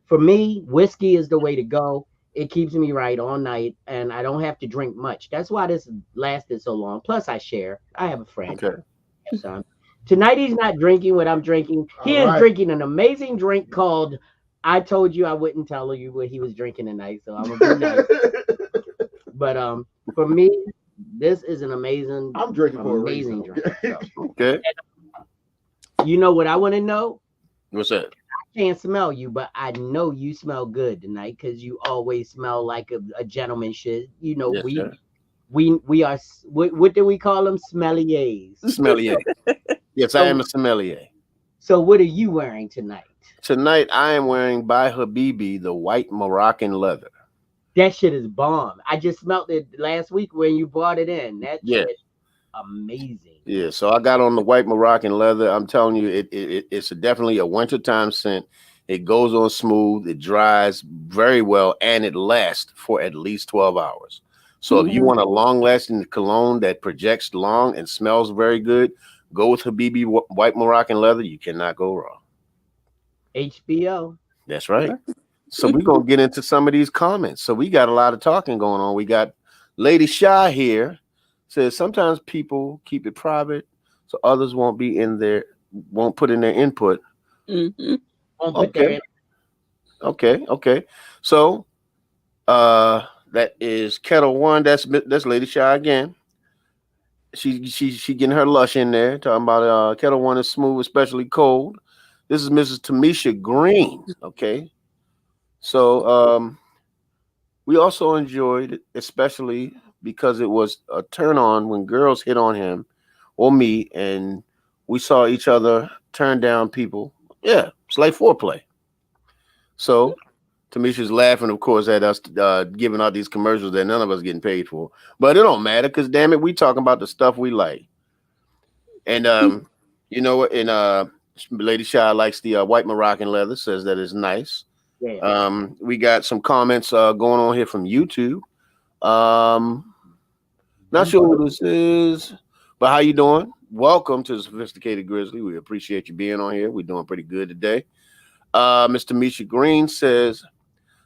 For me, whiskey is the way to go. It keeps me right all night, and I don't have to drink much. That's why this lasted so long. Plus, I share. I have a friend, Okay. son. Tonight, he's not drinking what I'm drinking. He All is right. drinking an amazing drink called. I told you I wouldn't tell you what he was drinking tonight, so I'm gonna be nice. But for me, this is an amazing, I'm drinking for a amazing reason. drink. So, Okay. you know what I want to know? What's that? Can't smell you, but I know you smell good tonight because you always smell like a gentleman should. You know, Yes, sir. we are what do we call them? Smelliers. Sommelier. Yes, I am a sommelier. So what are you wearing tonight? Tonight, I am wearing by Habibi the white Moroccan leather. That shit is bomb. I just smelled it last week when you brought it in. That Yeah. shit amazing. Yeah, so I got on the white Moroccan leather. I'm telling you, it's definitely a wintertime scent. It goes on smooth, it dries very well, and it lasts for at least 12 hours. So if you want a long-lasting cologne that projects long and smells very good, go with Habibi white Moroccan leather. You cannot go wrong. HBO. That's right. So we're gonna get into some of these comments. So we got a lot of talking going on. We got Lady Shy here. Says sometimes people keep it private, so others won't put in their input. Mm-hmm. Won't put their Okay, okay. So that is Kettle One. That's Lady Shy again. She getting her lush in there, talking about Kettle One is smooth, especially cold. This is Mrs. Tamisha Green. Okay. So we also enjoyed it, especially because it was a turn on when girls hit on him or me, and we saw each other turn down people. Yeah, it's like foreplay. So Tamisha's laughing, of course, at us giving out these commercials that none of us getting paid for. But it don't matter because damn it, we talking about the stuff we like. And you know what? And Lady Shy likes the white Moroccan leather, says that it's nice. Yeah. We got some comments going on here from YouTube. Not sure who this is, but how you doing? Welcome to the Sophisticated Grizzly. We appreciate you being on here. We're doing pretty good today. Mr. Misha Green says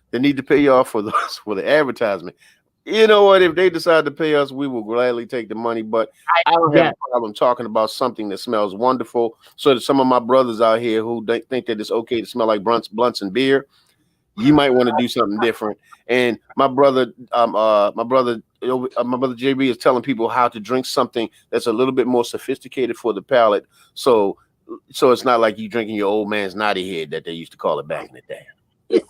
they need to pay y'all for those for the advertisement. You know what? If they decide to pay us, we will gladly take the money. But I don't have Yeah. a problem talking about something that smells wonderful. So that some of my brothers out here who think that it's okay to smell like blunts and beer, you might want to do something different. And my brother JB is telling people how to drink something that's a little bit more sophisticated for the palate. So it's not like you drinking your old man's naughty head that they used to call it back in the day. Let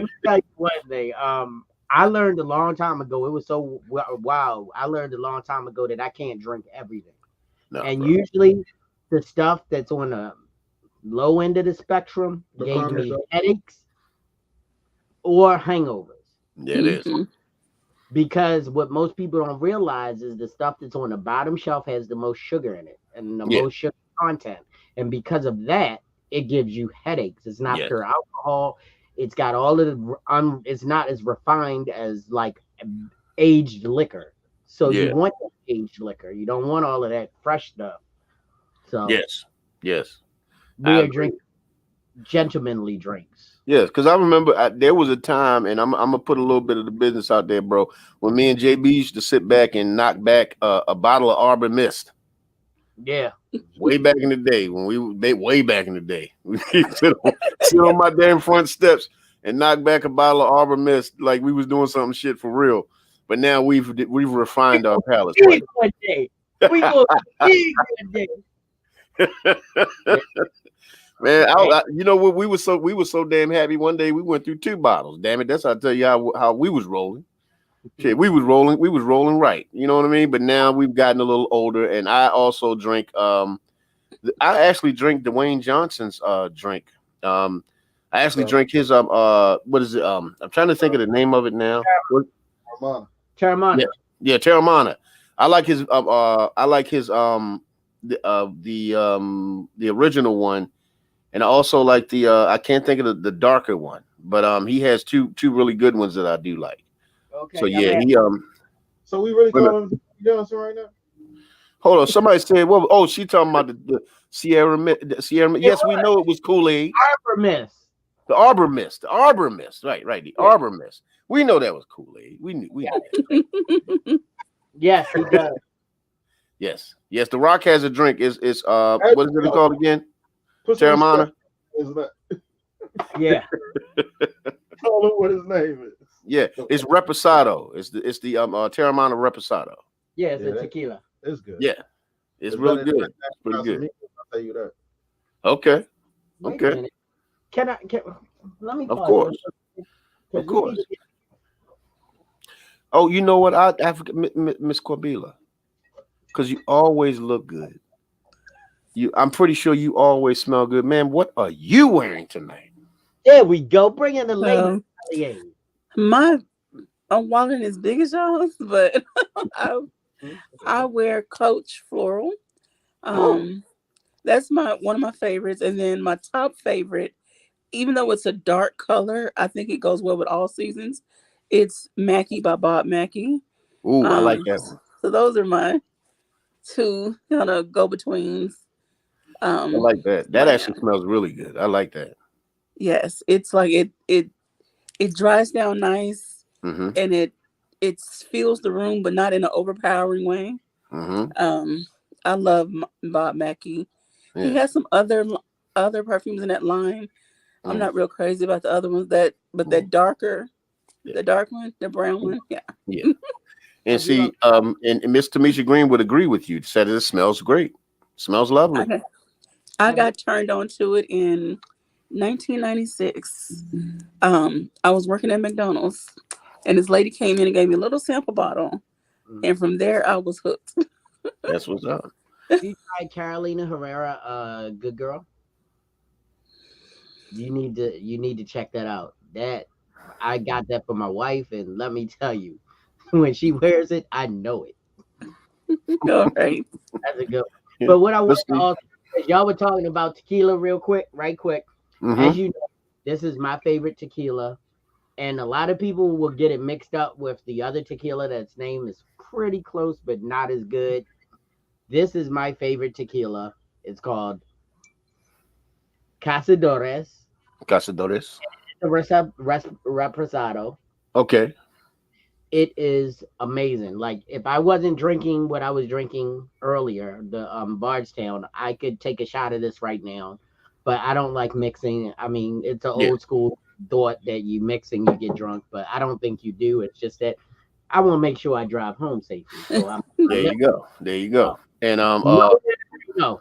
me tell you one thing. I learned a long time ago. It was so wow. I learned a long time ago that I can't drink everything. No, And bro. usually the stuff that's on the low end of the spectrum The gave calm me yourself. headaches or hangovers. Yeah, it is. Because what most people don't realize is the stuff that's on the bottom shelf has the most sugar in it and the Yeah. most sugar content. And because of that, it gives you headaches. It's not Yeah. pure alcohol. It's got all of the it's not as refined as like aged liquor. So Yeah. you want aged liquor. You don't want all of that fresh stuff. So Yes. we I are agree. drinking gentlemanly drinks. Yes, because I remember there was a time, and I'm gonna put a little bit of the business out there, bro. When me and JB used to sit back and knock back a bottle of Arbor Mist. Yeah. Way back in the day, way back in the day, we used to sit on my damn front steps and knock back a bottle of Arbor Mist like we was doing something shit for real. But now we've refined our palates. Big one day. We go big one day. Man, you know what? We were so damn happy. One day we went through 2 bottles. Damn it, that's how I tell you how we was rolling. Shit, we was rolling right. You know what I mean? But now we've gotten a little older, and I also drink. I actually drink Dwayne Johnson's drink. Um, I actually So, drink his what is it? I'm trying to think of the name of it now. Armand. Terramana. Yeah, yeah, Terramana. I like his the original one, and I also like the I can't think of the darker one, but he has two really good ones that I do like. So Okay, I'm yeah, at he So we really wait a minute. calling him Johnson right now? Hold on, somebody said, "Well, oh, she talking about the Sierra Mist. it Yes, we know it was Kool-Aid. Arbor Mist. The Arbor Mist, right, the Yeah. Arbor Mist. We know that was Kool-Aid. We knew that. Yes, he does. Yes, The Rock has a drink. Is Hey, what is it called again? put some Terramana. respect. Yeah. Tell him what his name is. Yeah, it's Reposado. It's the Terramana Reposado. Yeah, it's Yeah, a that- tequila. It's good. Yeah, it's It's real better than good. It's pretty good. Casamigos, I'll tell you that. Okay, Wait a okay, minute. Let me of pause course, this, 'cause of we course. need to get- Oh, you know what? I forget Miss Qubilah, because you always look good. I'm pretty sure you always smell good, man. What are you wearing tonight? There we go. Bring in the lady. So my wallet is big as y'all's, but I wear Coach Floral. Oh, That's one of my favorites, and then my top favorite, even though it's a dark color, I think it goes well with all seasons. It's Mackie by Bob Mackie. ooh, I like Um, that one. so those are my two kind of go betweens. I like that. That Right now, actually smells really good. I like that. yes, it's like it dries down nice, Mm-hmm. and it fills the room, but not in an overpowering way. Mm-hmm. Um, I love Bob Mackie. He Yeah. has some other perfumes in that line. I'm Mm, not real crazy about the other ones but mm, yeah. the dark one, the brown one, yeah. Yeah. And I do see, love and Miss Tamisha Green would agree with you. Said it smells great. Smells I lovely. got, I have you- got turned on to it in 1996. I was working at McDonald's, and this lady came in and gave me a little sample bottle, and from there I was hooked. That's what's up. you tried Carolina Herrera, Good Girl? You need to check that out. That I got that for my wife, and let me tell you, when she wears it, I know it. All right. That's a good one. Yeah. But what I want Let's to see. also, because y'all were talking about tequila right quick. Mm-hmm. As you know, this is my favorite tequila, and a lot of people will get it mixed up with the other tequila that's name is pretty close, but not as good. This is my favorite tequila. It's called Casadores Cazadores. Reposado. Okay. It is amazing. Like if I wasn't drinking what I was drinking earlier, the Bardstown, I could take a shot of this right now. But I don't like mixing. I mean, it's an Yeah. old school thought that you mix and you get drunk, but I don't think you do. It's just that I want to make sure I drive home safely. So I'm There you go. There you go. And no.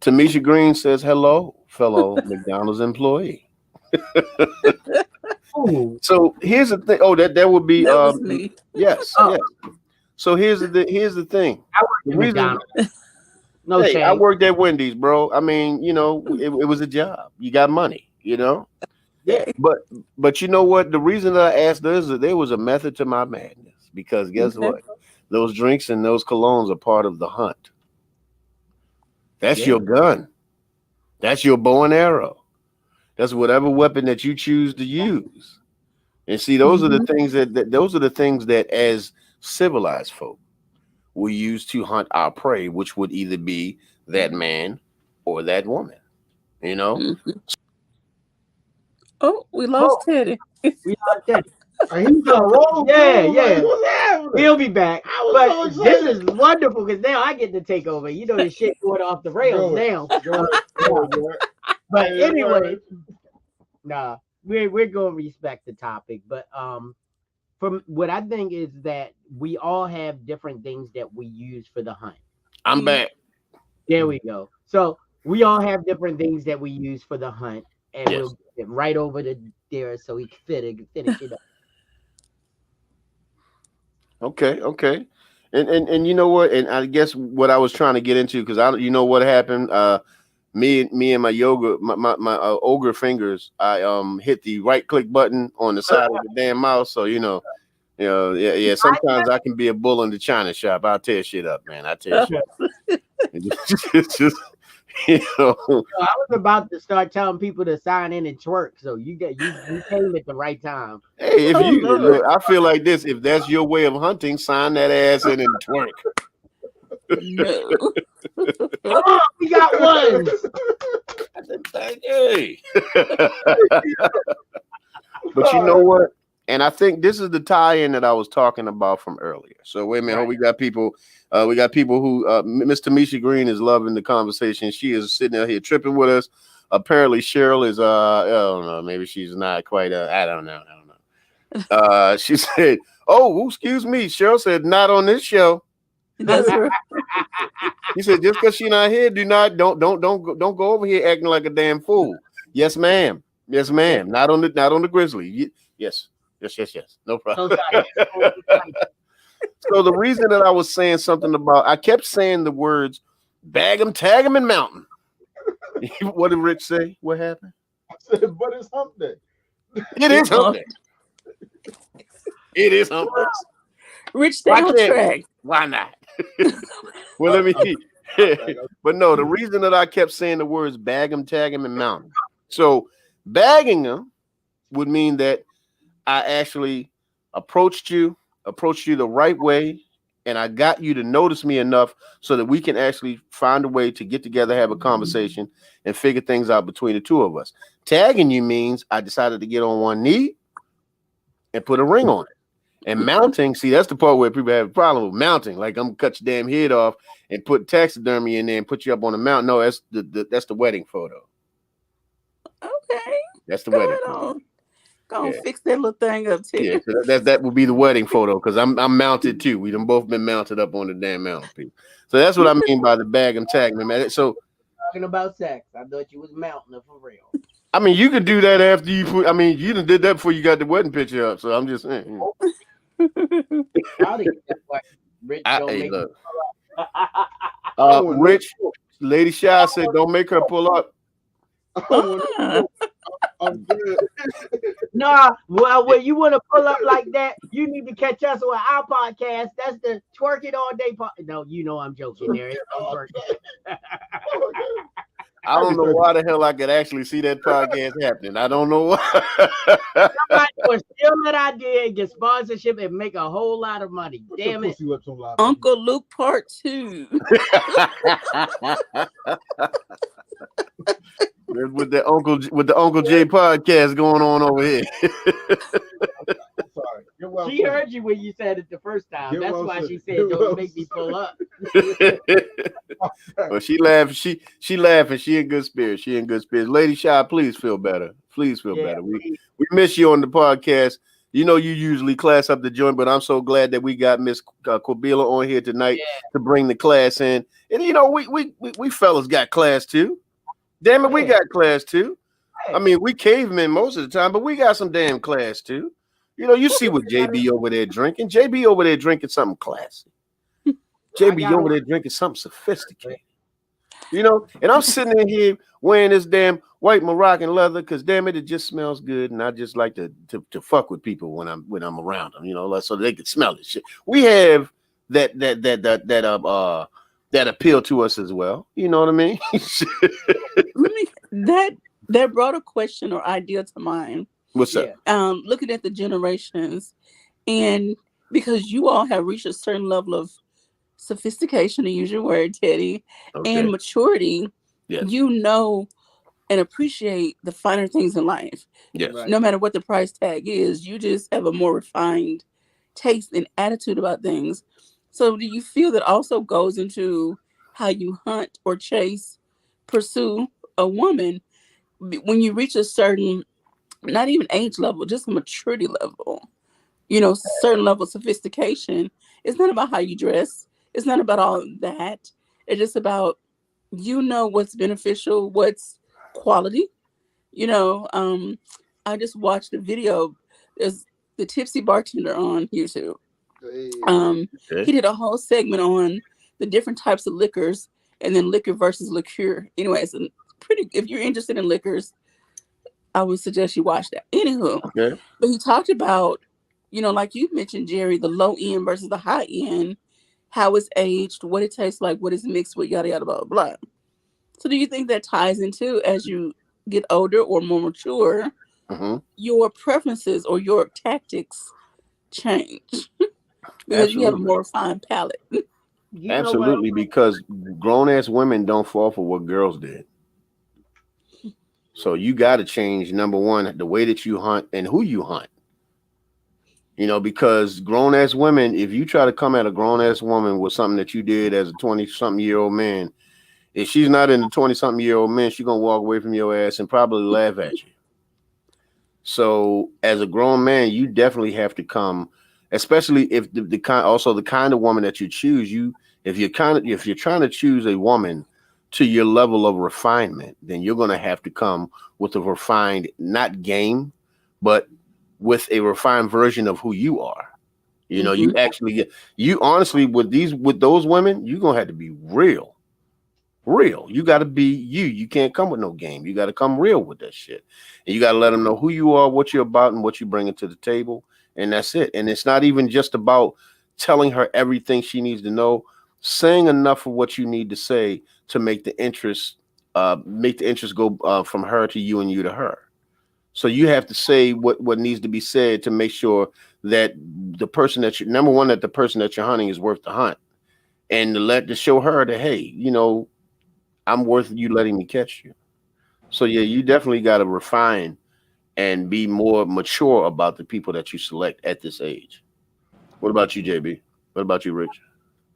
Tamisha Green says hello, fellow McDonald's employee. Ooh, So here's the thing. Oh, that would be That was me. yes, Oh. yes. So here's the thing. I work The at reason, McDonald's. No hey, I shame. worked at Wendy's, bro. I mean, it was a job. You got money, Yeah. But you know what? The reason that I asked this is that there was a method to my madness. Because guess Okay. what? Those drinks and those colognes are part of the hunt. That's Yeah. your gun. That's your bow and arrow. That's whatever weapon that you choose to use. And see, those are the things those are the things that as civilized folk we use to hunt our prey, which would either be that man or that woman. You know? Mhm. Oh, we Oh, lost Teddy. we lost that. He's on a roll. Yeah, bro. yeah. Like, what's happening? We'll be back. I was But so this excited. is wonderful because now I get to take over. You know, the shit going off the rails Go now. Go ahead. But Hey, anyway, nah, we're gonna respect the topic. But from what I think is that we all have different things that we use for the hunt. I'm back. There we go. So we all have different things that we use for the hunt, and Yes. we'll get right over to there so we can finish it up. Okay, okay. And you know what? And I guess what I was trying to get into, because you know what happened. Me and my yoga, my ogre fingers. I hit the right click button on the side of the damn mouse. So yeah, yeah. Sometimes I can be a bull in the china shop. I'll tear shit up, man. I tear shit up. It's just you know. So I was about to start telling people to sign in and twerk. So you came at the right time. Hey, if Oh you Lord, look, I feel like this. If that's your way of hunting, sign that ass in and twerk. no. Come on, we got one. Hey. But you know what? And I think this is the tie-in that I was talking about from earlier. So wait a minute, Right. we got people. We got people who Miss Tamisha Green is loving the conversation. She is sitting out here tripping with us. Apparently, Cheryl is I don't know, maybe she's not quite. I don't know. She said, "Oh, excuse me." Cheryl said, "Not on this show." That's right. He said, "Just because she's not here, don't go over here acting like a damn fool." Yes, ma'am. Yes, ma'am. Not on the Grizzly. Yes, yes. No problem. So sorry. So the reason that I was saying something about, I kept saying the words "bag 'em, tag 'em, and mountain." What did Rich say? What happened? I said, but it's hump day. It is hump day. It is hump day. Rich, stay Why on can't track. we? Why not? Well, let me. But no, the reason that I kept saying the words "bag 'em, tag 'em, and mountain." So bagging them would mean that I actually approached you the right way, and I got you to notice me enough so that we can actually find a way to get together, have a conversation, and figure things out between the two of us. Tagging you means I decided to get on one knee and put a ring on it. And mounting, see, that's the part where people have a problem with mounting. Like, I'm gonna cut your damn head off and put taxidermy in there and put you up on the mountain. No, that's the wedding photo. Okay, That's the go wedding ahead photo. on. Go on, Yeah. fix that little thing up, Yeah, Teddy. so that would be the wedding photo because I'm mounted too. We done both been mounted up on the damn mountain. So that's what I mean by the bag and tag, man. So Talking about sex. I thought you was mounting it for real. I mean, you can do that after you put. I mean, you done did that before you got the wedding picture up. So I'm just saying. Proud of you. That's why Rich don't Hey, make. look, I want Rich, Lady Shy said, "Don't make her pull up." Ah, I'm good. Nah, well, when you want to pull up like that, you need to catch us on our podcast. That's the Twerk It All Day podcast. No, you know I'm joking there. It's no twerk. I don't know why the hell I could actually see that podcast happening. I don't know why. Somebody will steal that idea and get sponsorship and make a whole lot of money. Put your Damn it. pussy whips on live. Uncle Luke Part 2. with the Uncle J podcast going on over here. I'm sorry. Get well She soon. heard you when you said it the first time. Get That's well why soon. she said, Get "Don't well make me soon." pull up." Well, she laughed. She laughing. She in good spirits. She in good spirits. Lady Shy, please feel better. Please feel Yeah, better. please. We miss you on the podcast. You know you usually class up the joint, but I'm so glad that we got Miss Qubilah on here tonight to bring the class in. And you know we fellas got class too. Damn it, we Yeah. got class too. I mean, we cavemen most of the time, but we got some damn class too. You know, you see what JB over there drinking. JB over there drinking something classy. JB got over there drinking something sophisticated. You know, and I'm sitting in here wearing this damn white Moroccan leather because damn it, it just smells good, and I just like to fuck with people when I'm around them. You know, like, so they can smell this shit. We have that appeal to us as well. You know what I mean? That brought a question or idea to mind. What's up? Yeah. Looking at the generations, and because you all have reached a certain level of sophistication, to use your word, Teddy, Okay. and maturity, Yes. you know and appreciate the finer things in life. Yes. Right. No matter what the price tag is, you just have a more refined taste and attitude about things. So, do you feel that also goes into how you hunt or chase, pursue a woman when you reach a certain, not even age level, just a maturity level? You know, certain level of sophistication. It's not about how you dress. It's not about all that. It's just about, you know, what's beneficial, what's quality. You know, I just watched a video. There's the tipsy bartender on YouTube. He did a whole segment on the different types of liquors and then liquor versus liqueur. Anyway, it's pretty. If you're interested in liquors, I would suggest you watch that. Anywho, Okay. but he talked about, like you mentioned, Jerry, the low end versus the high end, how it's aged, what it tastes like, what it's mixed with, yada yada blah blah blah. So, do you think that ties into as you get older or more mature, Mm-hmm. your preferences or your tactics change because you have a Absolutely. more refined palate? You know what? Absolutely, because grown ass women don't fall for what girls did. So you got to change, number one, the way that you hunt and who you hunt. Because grown ass women, if you try to come at a grown ass woman with something that you did as a 20-something-year-old man, if she's not in the 20-something-year-old man, she's going to walk away from your ass and probably laugh at you. So as a grown man, you definitely have to come, especially if the kind of woman that you choose, if you're trying to choose a woman to your level of refinement, then you're going to have to come with a refined, not game, but with a refined version of who you are. You actually you honestly with those women, you're going to have to be real. You got to be you can't come with no game. You got to come real with that shit, and you got to let them know who you are, what you're about, and what you bring to the table, and that's it. And it's not even just about telling her everything she needs to know, saying enough of what you need to say to make the interest go from her to you and you to her. So you have to say what needs to be said to make sure that the person that you number one, that the person that you're hunting is worth the hunt, and to show her that, hey, I'm worth you letting me catch you. So yeah, you definitely got to refine and be more mature about the people that you select at this age. What about you, JB? What about you, Rich?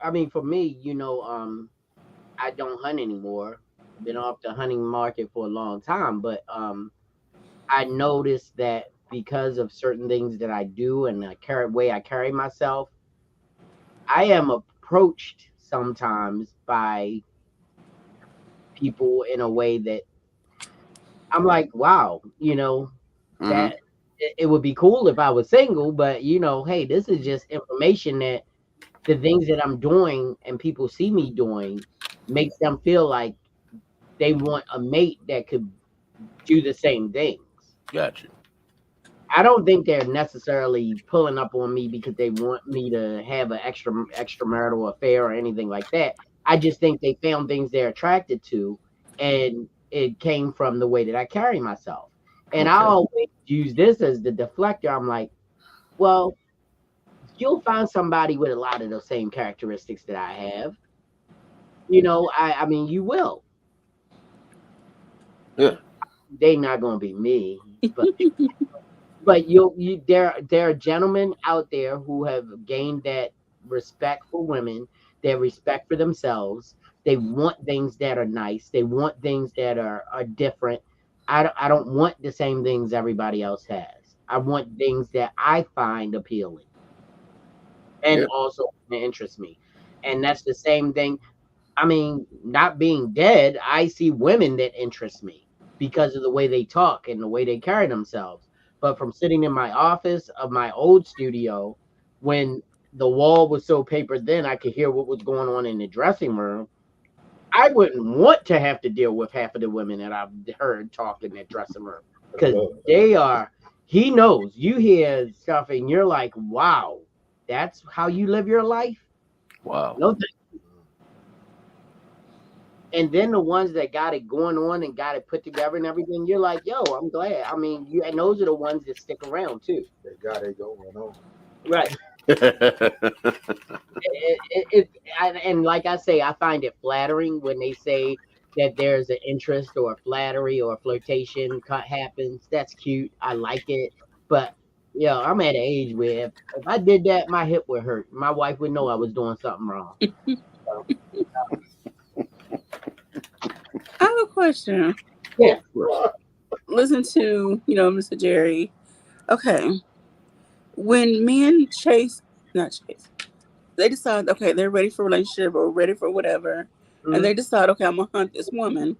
I mean, for me, I don't hunt anymore. Been off the hunting market for a long time, but I noticed that because of certain things that I do and the way I carry myself, I am approached sometimes by people in a way that I'm like, wow, Mm-hmm. that it would be cool if I was single, but hey, this is just information that the things that I'm doing and people see me doing makes them feel like they want a mate that could do the same things. Gotcha. I don't think they're necessarily pulling up on me because they want me to have an extramarital affair or anything like that. I just think they found things they're attracted to, and it came from the way that I carry myself. And I Okay. always use this as the deflector. I'm like, well, you'll find somebody with a lot of those same characteristics that I have. I mean, you will. Yeah. They not gonna be me, but there are gentlemen out there who have gained that respect for women, their respect for themselves. They want things that are nice. They want things that are different. I don't want the same things everybody else has. I want things that I find appealing and Yeah. also interest me. And that's the same thing. I mean, not being dead, I see women that interest me because of the way they talk and the way they carry themselves. But from sitting in my office of my old studio, when the wall was so papered, then I could hear what was going on in the dressing room. I wouldn't want to have to deal with half of the women that I've heard talk in that dressing room because they are. He knows you hear stuff and you're like, "Wow, that's how you live your life." Wow. No, and then the ones that got it going on and got it put together and everything, you're like, yo, I'm glad. I mean, and those are the ones that stick around too. They got it going on. Right. And like I say, I find it flattering when they say that there's an interest or a flattery or a flirtation happens. That's cute. I like it. But I'm at an age where if I did that, my hip would hurt. My wife would know I was doing something wrong. So, I have a question. yeah. Listen to, Mr. Jerry. Okay. When men not chase, they decide, okay, they're ready for a relationship or ready for whatever, and Mm-hmm. they decide, okay, I'm going to hunt this woman.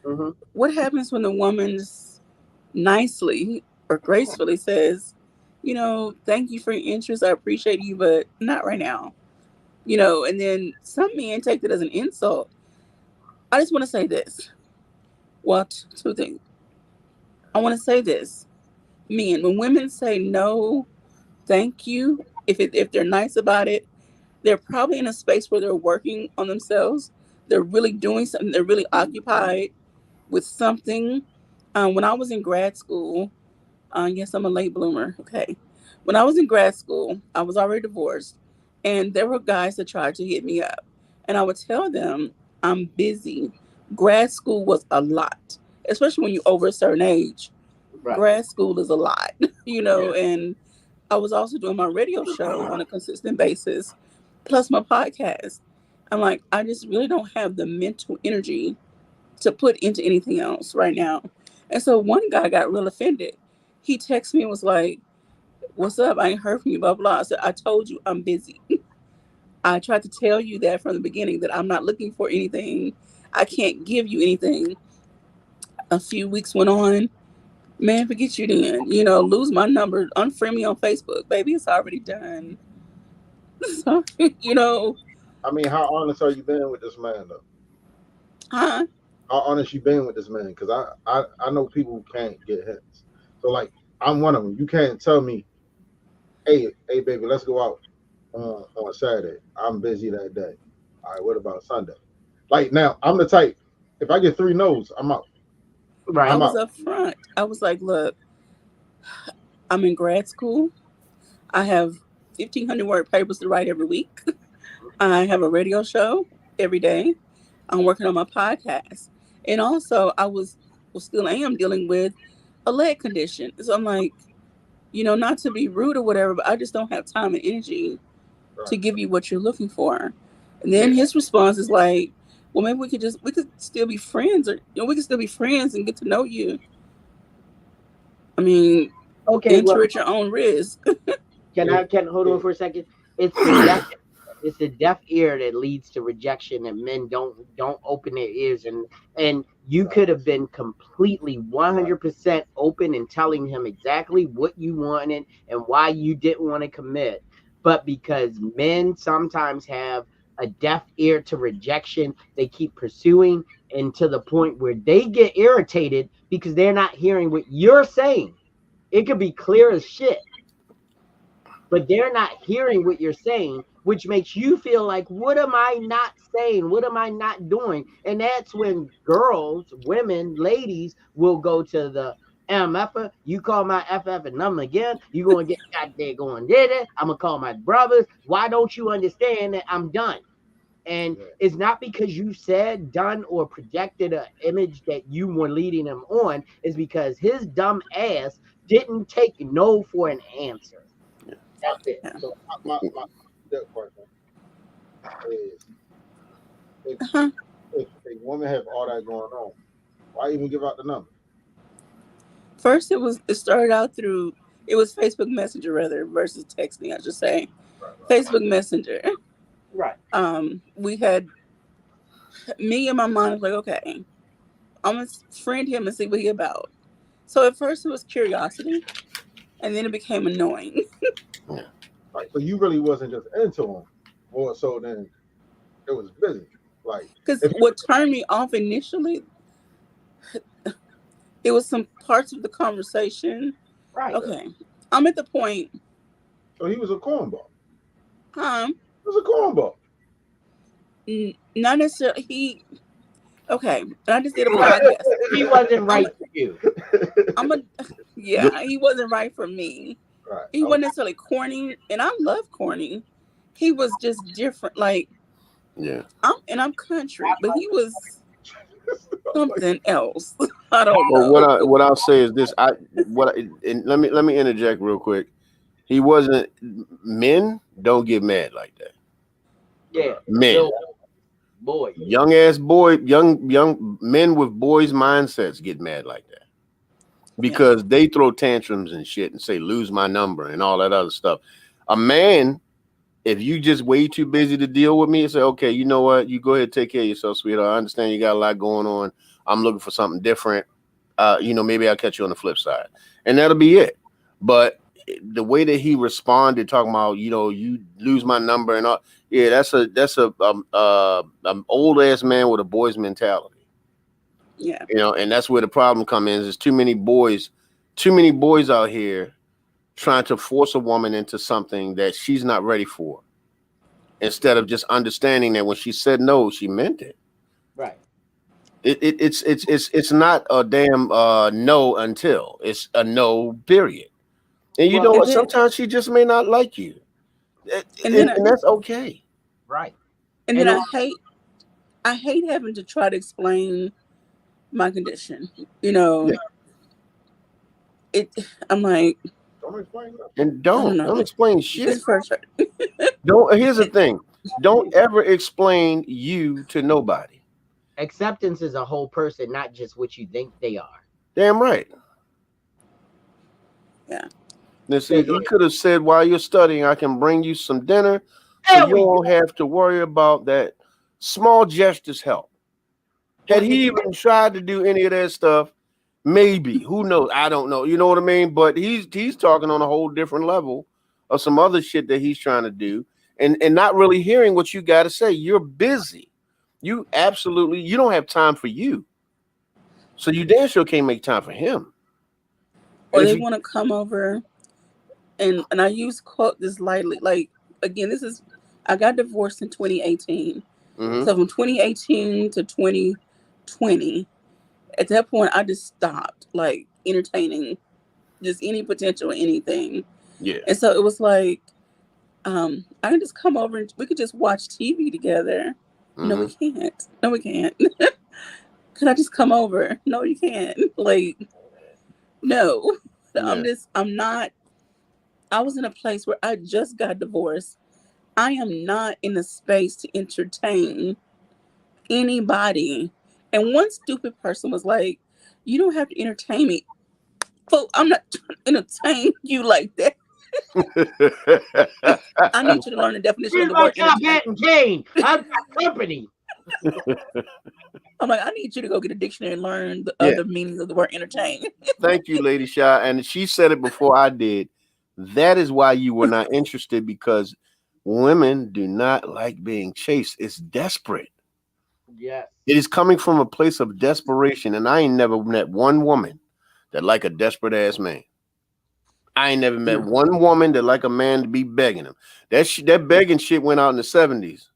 Mm-hmm. What happens when the woman nicely or gracefully says, Thank you for your interest. I appreciate you, but not right now. And then some men take it as an insult. I just want to say this. Well, two things. I want to say this. Men, when women say no, thank you, if they're nice about it, they're probably in a space where they're working on themselves. They're really doing something. They're really occupied with something. When I was in grad school, yes, I'm a late bloomer. Okay. When I was in grad school, I was already divorced, and there were guys that tried to hit me up. And I would tell them, I'm busy. Grad school was a lot, especially when you're over a certain age. Right. Grad school is a lot, Yeah. and I was also doing my radio show on a consistent basis, plus my podcast. I'm like, I just really don't have the mental energy to put into anything else right now. And so one guy got real offended. He texted me and was like, "What's up? I ain't heard from you, blah, blah." I said, I told you I'm busy. I tried to tell you that from the beginning that I'm not looking for anything. I can't give you anything. A few weeks went on. Man, forget you then. Lose my number, unfriend me on Facebook. Baby, it's already done. So, I mean, how honest are you been with this man though? huh? How honest you been with this man? Because I know people who can't get hints. So like I'm one of them. You can't tell me, hey baby, let's go out on Saturday. I'm busy that day. All right, what about Sunday? Like now, I'm the type. If I get three no's, I'm out. I Right. I'm was out. up front. I was like, look, I'm in grad school. I have 1,500 word papers to write every week. I have a radio show every day. I'm working on my podcast. And also, still am dealing with a leg condition. So I'm like, not to be rude or whatever, but I just don't have time and energy Right. to give you what you're looking for. And then Yeah. his response is like, well, maybe we could still be friends, or we could still be friends and get to know you. I mean, Okay. Well, enter at your own risk. If can hold on if for a second? It's the deaf ear that leads to rejection, and men don't open their ears, and you right, could have been completely right, 100% open and telling him exactly what you wanted and why you didn't want to commit, but because men sometimes have a deaf ear to rejection, they keep pursuing, and to the point where they get irritated because they're not hearing what you're saying. It could be clear as shit, but they're not hearing what you're saying, which makes you feel like, what am I not saying? What am I not doing? And that's when girls, women, ladies will go to the MF. You call my FF and number again. You going to get got there going, did it? I'm going to call my brothers. Why don't you understand that I'm done? And yeah, it's not because you said, done, or projected an image that you were leading him on. It's because his dumb ass didn't take no for an answer. That's it. Yeah. so my that question is if Uh-huh. if a woman have all that going on, why even give out the number? First, it started out through, it was Facebook Messenger rather versus texting, I should say. Right, right, Facebook Messenger. Right. We had me and my mom was like, okay, I'm gonna friend him and see what he about. So at first it was curiosity, and then it became annoying. Yeah. right. So you really wasn't just into him, more so than it was busy. Like Because if what turned me off initially, it was some parts of the conversation. Right. yeah, Okay, I'm at the point. so he was a cornball. Um, He was a cornball. Not necessarily he. Okay, and I just did a podcast. He wasn't I'm right a, for you. I'm a, yeah, he wasn't right for me. Right. He Okay. wasn't necessarily corny, and I love corny. He was just different. Like Yeah. I'm country, but he was Like, something else. I don't Well, know. what I'll say is this. And let me interject real quick. He wasn't. Men don't get mad like that. Yeah. Men, No, boy. young men with boys' mindsets get mad like that Yeah, because they throw tantrums and shit and say lose my number and all that other stuff. A man, if you just way too busy to deal with me and say, okay, you know what, you go ahead and take care of yourself, sweetheart. I understand you got a lot going on. I'm looking for something different. Maybe I'll catch you on the flip side, and that'll be it. But the way that he responded, talking about, you lose my number and all. Yeah, that's a old ass man with a boy's mentality. Yeah. And that's where the problem comes in. There's too many boys out here trying to force a woman into something that she's not ready for, instead of just understanding that when she said no, she meant it. Right. It's not a damn no until it's a no, period. And you Well, know And what? then Sometimes she just may not like you, and then and that's okay. right. and then And I hate having to try to explain my condition. Yeah. I'm like, Don't explain that. And I don't know. don't explain shit. This first, Don't. Here's the thing. Don't ever explain you to nobody. acceptance is a whole person, not just what you think they are. Damn right. yeah. Listen, he could have said, while you're studying, I can bring you some dinner, so There you we don't have to worry about that. Small gestures help. Had he even tried to do any of that stuff, maybe. Who knows? I don't know. You know what I mean? But he's talking on a whole different level of some other shit that he's trying to do, and not really hearing what you got to say. You're busy. You don't have time for you. So you damn sure can't make time for him. Or And they if you- want to come over, and I use quote this lightly. Like, again, I got divorced in 2018. Mhm. So from 2018 to 2020, at that point, I just stopped like entertaining just any potential anything. Yeah. And so it was like, I can just come over and we could just watch TV together. No, we Mhm. can't. No, we can't. Could I just come over? No, you can't. Like, no. Yeah. I'm not. I was in a place where I just got divorced. I am not in a space to entertain anybody. And one stupid person was like, "You don't have to entertain me." Well, I'm not trying to entertain you like that. I need you to learn the definition of Here's the my word top entertain. hat and cane. I've got company. I'm like, I need you to go get a dictionary and learn the Yeah. other meanings of the word entertain. Thank you, Lady Shy. And she said it before I did. That is why you were not interested, because women do not like being chased. It's desperate. Yes. It is coming from a place of desperation. And I ain't never met one woman that like a desperate ass man. I ain't never met one woman that like a man to be begging him. That begging shit went out in the 70s.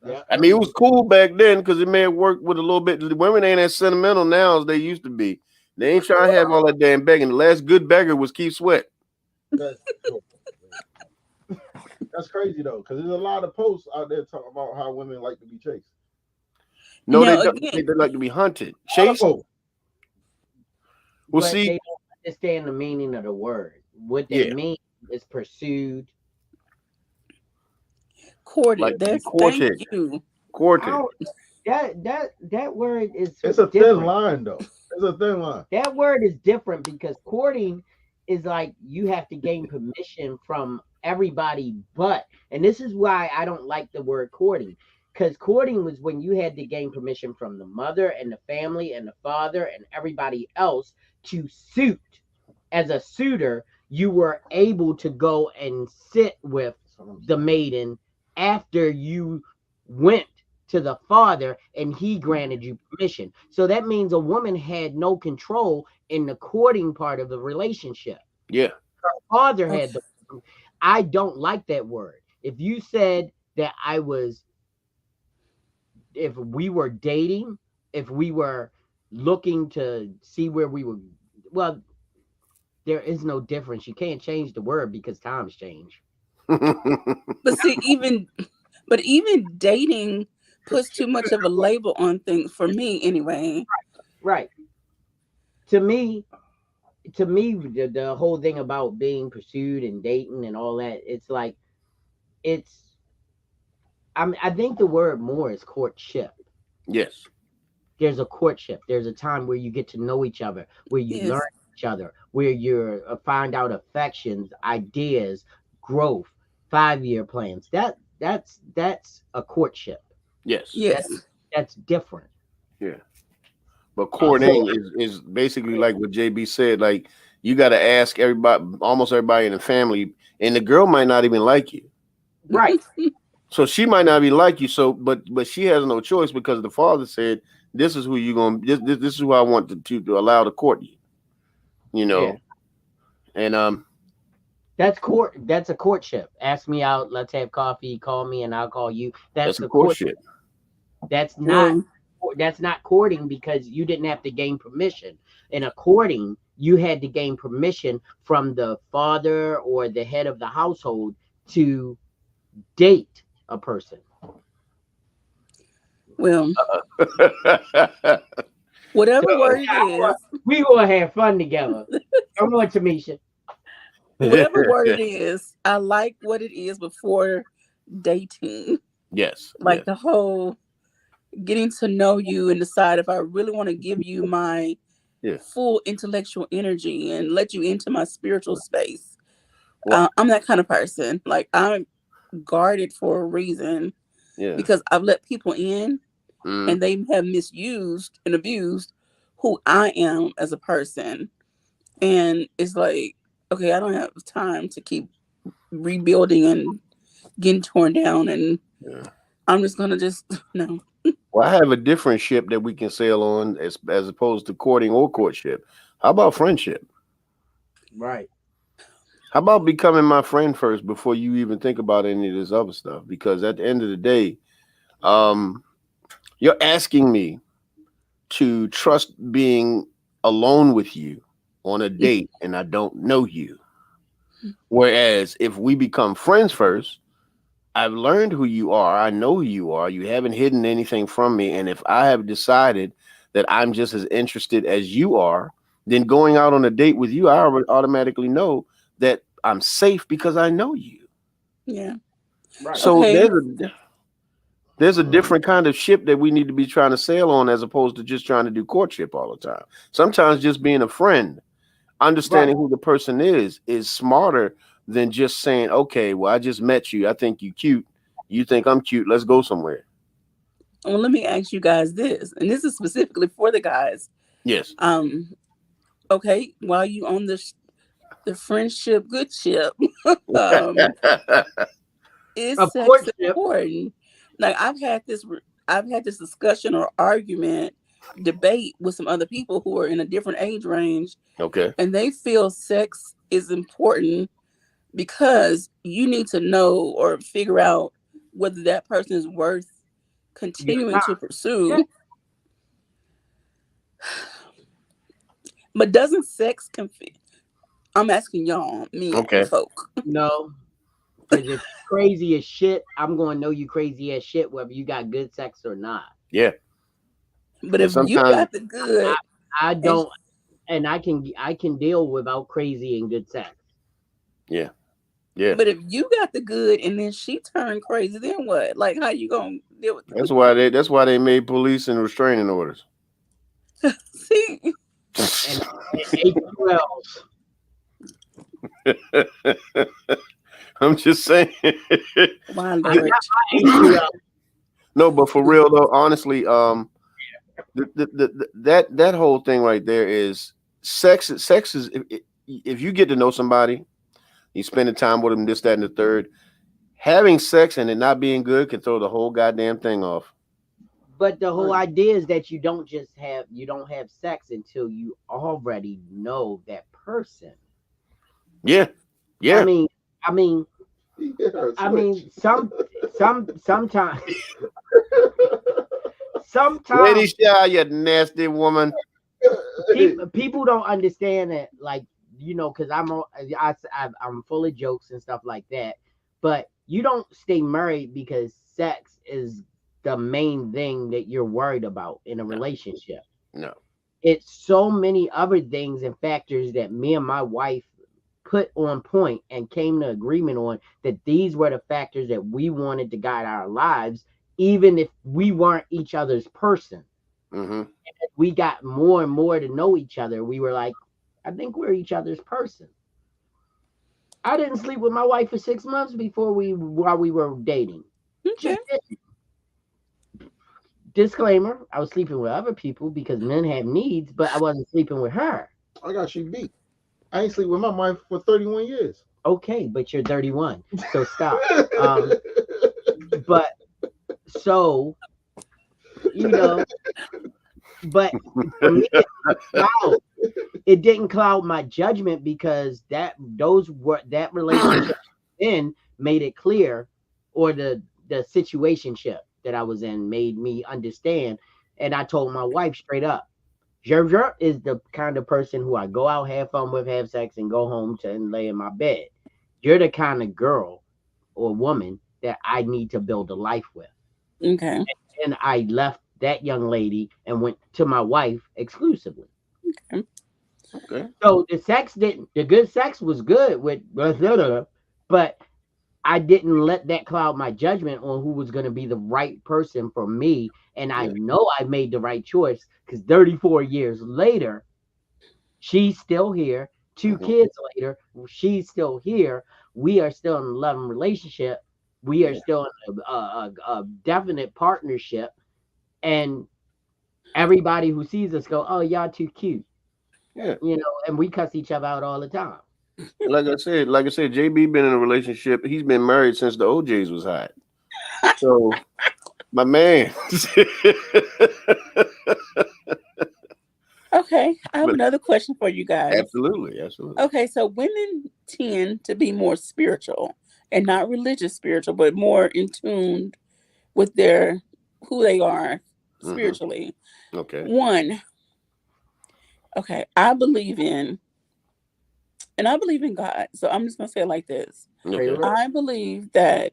Yeah. I mean, it was cool back then because it may have worked with a little bit. The women ain't as sentimental now as they used to be. They ain't trying to have all that damn begging. The last good beggar was Keith Sweat. That's crazy though, because there's a lot of posts out there talking about how women like to be chased. No, Now, they don't. again- They like to be hunted. Chased. Oh, Well, But see, they don't understand the meaning of the word. What they mean is pursued. Courted. Like That's courted. thank you. courted. That word is it's a different. thin line though. It's a thin line. That word is different because courting is like you have to gain permission from everybody but, and this is why I don't like the word courting, because courting was when you had to gain permission from the mother and the family and the father and everybody else to suit. As a suitor, you were able to go and sit with the maiden after you went to the father and he granted you permission. So that means a woman had no control in the courting part of the relationship. Yeah. Her father had the. I don't like that word. If you said that if we were dating, if we were looking to see where we were, well, there is no difference. You can't change the word because times change. But see, even dating puts too much of a label on things for me anyway. Right. To me, the whole thing about being pursued and dating and all that, it's like, I think the word more is courtship. Yes. There's a courtship. There's a time where you get to know each other, where you learn each other, where you find out affections, ideas, growth, 5-year plans. That's a courtship. Yes. That's different. Yeah. But courting is basically like what JB said. Like, you got to ask everybody, almost everybody in the family, and the girl might not even like you. Right. So she might not be like you. So, but she has no choice because the father said, "This is who you gonna. This is who I want to allow to court you." You Yeah. know, and That's court. That's a courtship. Ask me out. Let's have coffee. Call me, and I'll call you. that's That's a a courtship. courtship. That's not. Well, That's not courting because you didn't have to gain permission. In a courting, you had to gain permission from the father or the head of the household to date a person. well, That's whatever So word it is, we gonna have fun together. Come on, Tamisha. whatever word it is, I like what it is before dating. yes, Like yes, the whole getting to know you and decide if I really want to give you my yeah. full intellectual energy and let you into my spiritual space. Well, I'm that kind of person. Like I'm guarded for a reason yeah. because I've let people in Mm, and they have misused and abused who I am as a person. And it's like, okay, I don't have time to keep rebuilding and getting torn down. And yeah. I'm just going to just, no. Well, I have a different ship that we can sail on as opposed to courting or courtship. How about friendship? Right. How about becoming my friend first before you even think about any of this other stuff? Because at the end of the day, um, you're asking me to trust being alone with you on a date, and I don't know you. Whereas if we become friends first, I've learned who you are. I know who you are. You haven't hidden anything from me. And if I have decided that I'm just as interested as you are, then going out on a date with you, I automatically know that I'm safe because I know you. Yeah. Right. So Okay. there's a different kind of ship that we need to be trying to sail on as opposed to just trying to do courtship all the time. Sometimes just being a friend, Right. understanding who the person is smarter than just saying, okay, well, I just met you. I think you cute. You think I'm cute. Let's go somewhere. Well, let me ask you guys this, and this is specifically for the guys. Yes. Um, okay, while you on the friendship good ship, um, is Of sex courtship. important? Like I've had this discussion or argument, debate with some other people who are in a different age range, Okay. and they feel sex is important because you need to know or figure out whether that person is worth Your continuing time. to Yeah. pursue. But doesn't sex conflict? I'm asking y'all, men Okay. folk. No. Because if you're crazy as shit, I'm going to know you crazy as shit whether you got good sex or not. Yeah. But And if you sometimes, got the good, I and don't, and I can deal without crazy and good sex. yeah. Yeah. but if you got the good and then she turned crazy, then what? Like how you gonna deal with That's why they made police and restraining orders. see? And AQLs. I'm just saying. Why I got Lord? my AQL. No, but for real though, honestly, that whole thing right there is sex. Sex is if you get to know somebody, you spending time with them, this, that, and the third. Having sex and it not being good can throw the whole goddamn thing off. But the whole Right. idea is that you don't have sex until you already know that person. Yeah, I yeah. mean, I mean, He hit her I switch. mean, sometimes, Lady sometimes Shy, you nasty woman. people don't understand it. Like because I'm full of jokes and stuff like that. But you don't stay married because sex is the main thing that you're worried about in a No, relationship. no. It's so many other things and factors that me and my wife put on point and came to agreement on that these were the factors that we wanted to guide our lives, even if we weren't each other's person. Mm-hmm. We got more and more to know each other. We were like, I think we're each other's person. I didn't sleep with my wife for 6 months while we were dating. Okay. Just disclaimer, I was sleeping with other people because men have needs, but I wasn't sleeping with her. I got you beat. I ain't sleep with my wife for 31 years. Okay, but you're 31, so stop. But so you know, but for me, cloud. It didn't cloud my judgment because that relationship then made it clear, or the situationship that I was in made me understand, and I told my wife straight up, Jer is the kind of person who I go out, have fun with, have sex, and go home to and lay in my bed. You're the kind of girl or woman that I need to build a life with. Okay. And I left that young lady and went to my wife exclusively. Okay. So the good sex was good with, but I didn't let that cloud my judgment on who was going to be the right person for me. And I Yeah. know I made the right choice because 34 years later, she's still here. Two Mhm. kids later, she's still here. We are still in a loving relationship. We are Yeah. still in a definite partnership. And everybody who sees us go, "Oh, y'all too cute," Yeah. and we cuss each other out all the time. Like I said, JB been in a relationship. He's been married since the OJs was hot. So my man. Okay. I have But another question for you guys. absolutely, absolutely. Okay, so women tend to be more spiritual and not religious spiritual, but more in tune with their who they are Hmm. spiritually. Okay. One, okay, I believe in God. So I'm just gonna say it like this. Pray Okay. real. I believe that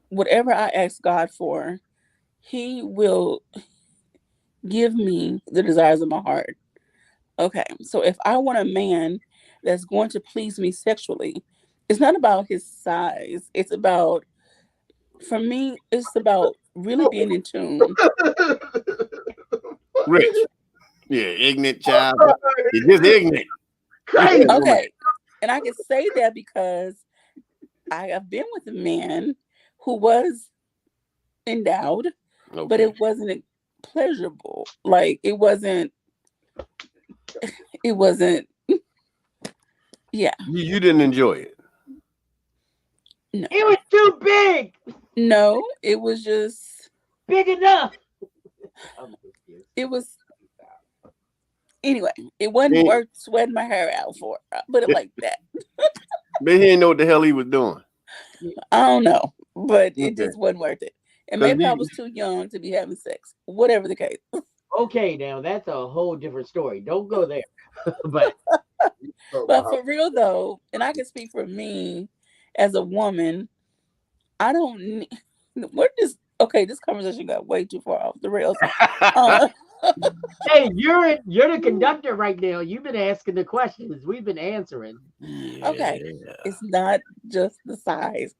whatever I ask God for, He will give me the desires of my heart. Okay, so if I want a man that's going to please me sexually, it's not about his size. For me, it's about really being in tune. Rich. Yeah, ignorant child. You're just ignorant. You Crazy. said woman. Okay, and I can say that because I have been with a man who was endowed, but Okay. it wasn't pleasurable. Like it wasn't, yeah, You didn't enjoy it. no, It was too big, no, it was just, big enough. I'm confused. it was, anyway, it wasn't He, worth sweating my hair out for. I'll put it like that. but he didn't know what the hell he was doing. I don't know, but it Okay. just wasn't worth it. And Because maybe I was too young to be having sex, whatever the case. Okay, now that's a whole different story. Don't go there. But Talk about But how for real though, and I can speak for me as a woman, I don't need. We're just okay. This conversation got way too far off the rails. Uh, hey, you're the conductor right now. You've been asking the questions. We've been answering. okay, yeah. it's not just the size.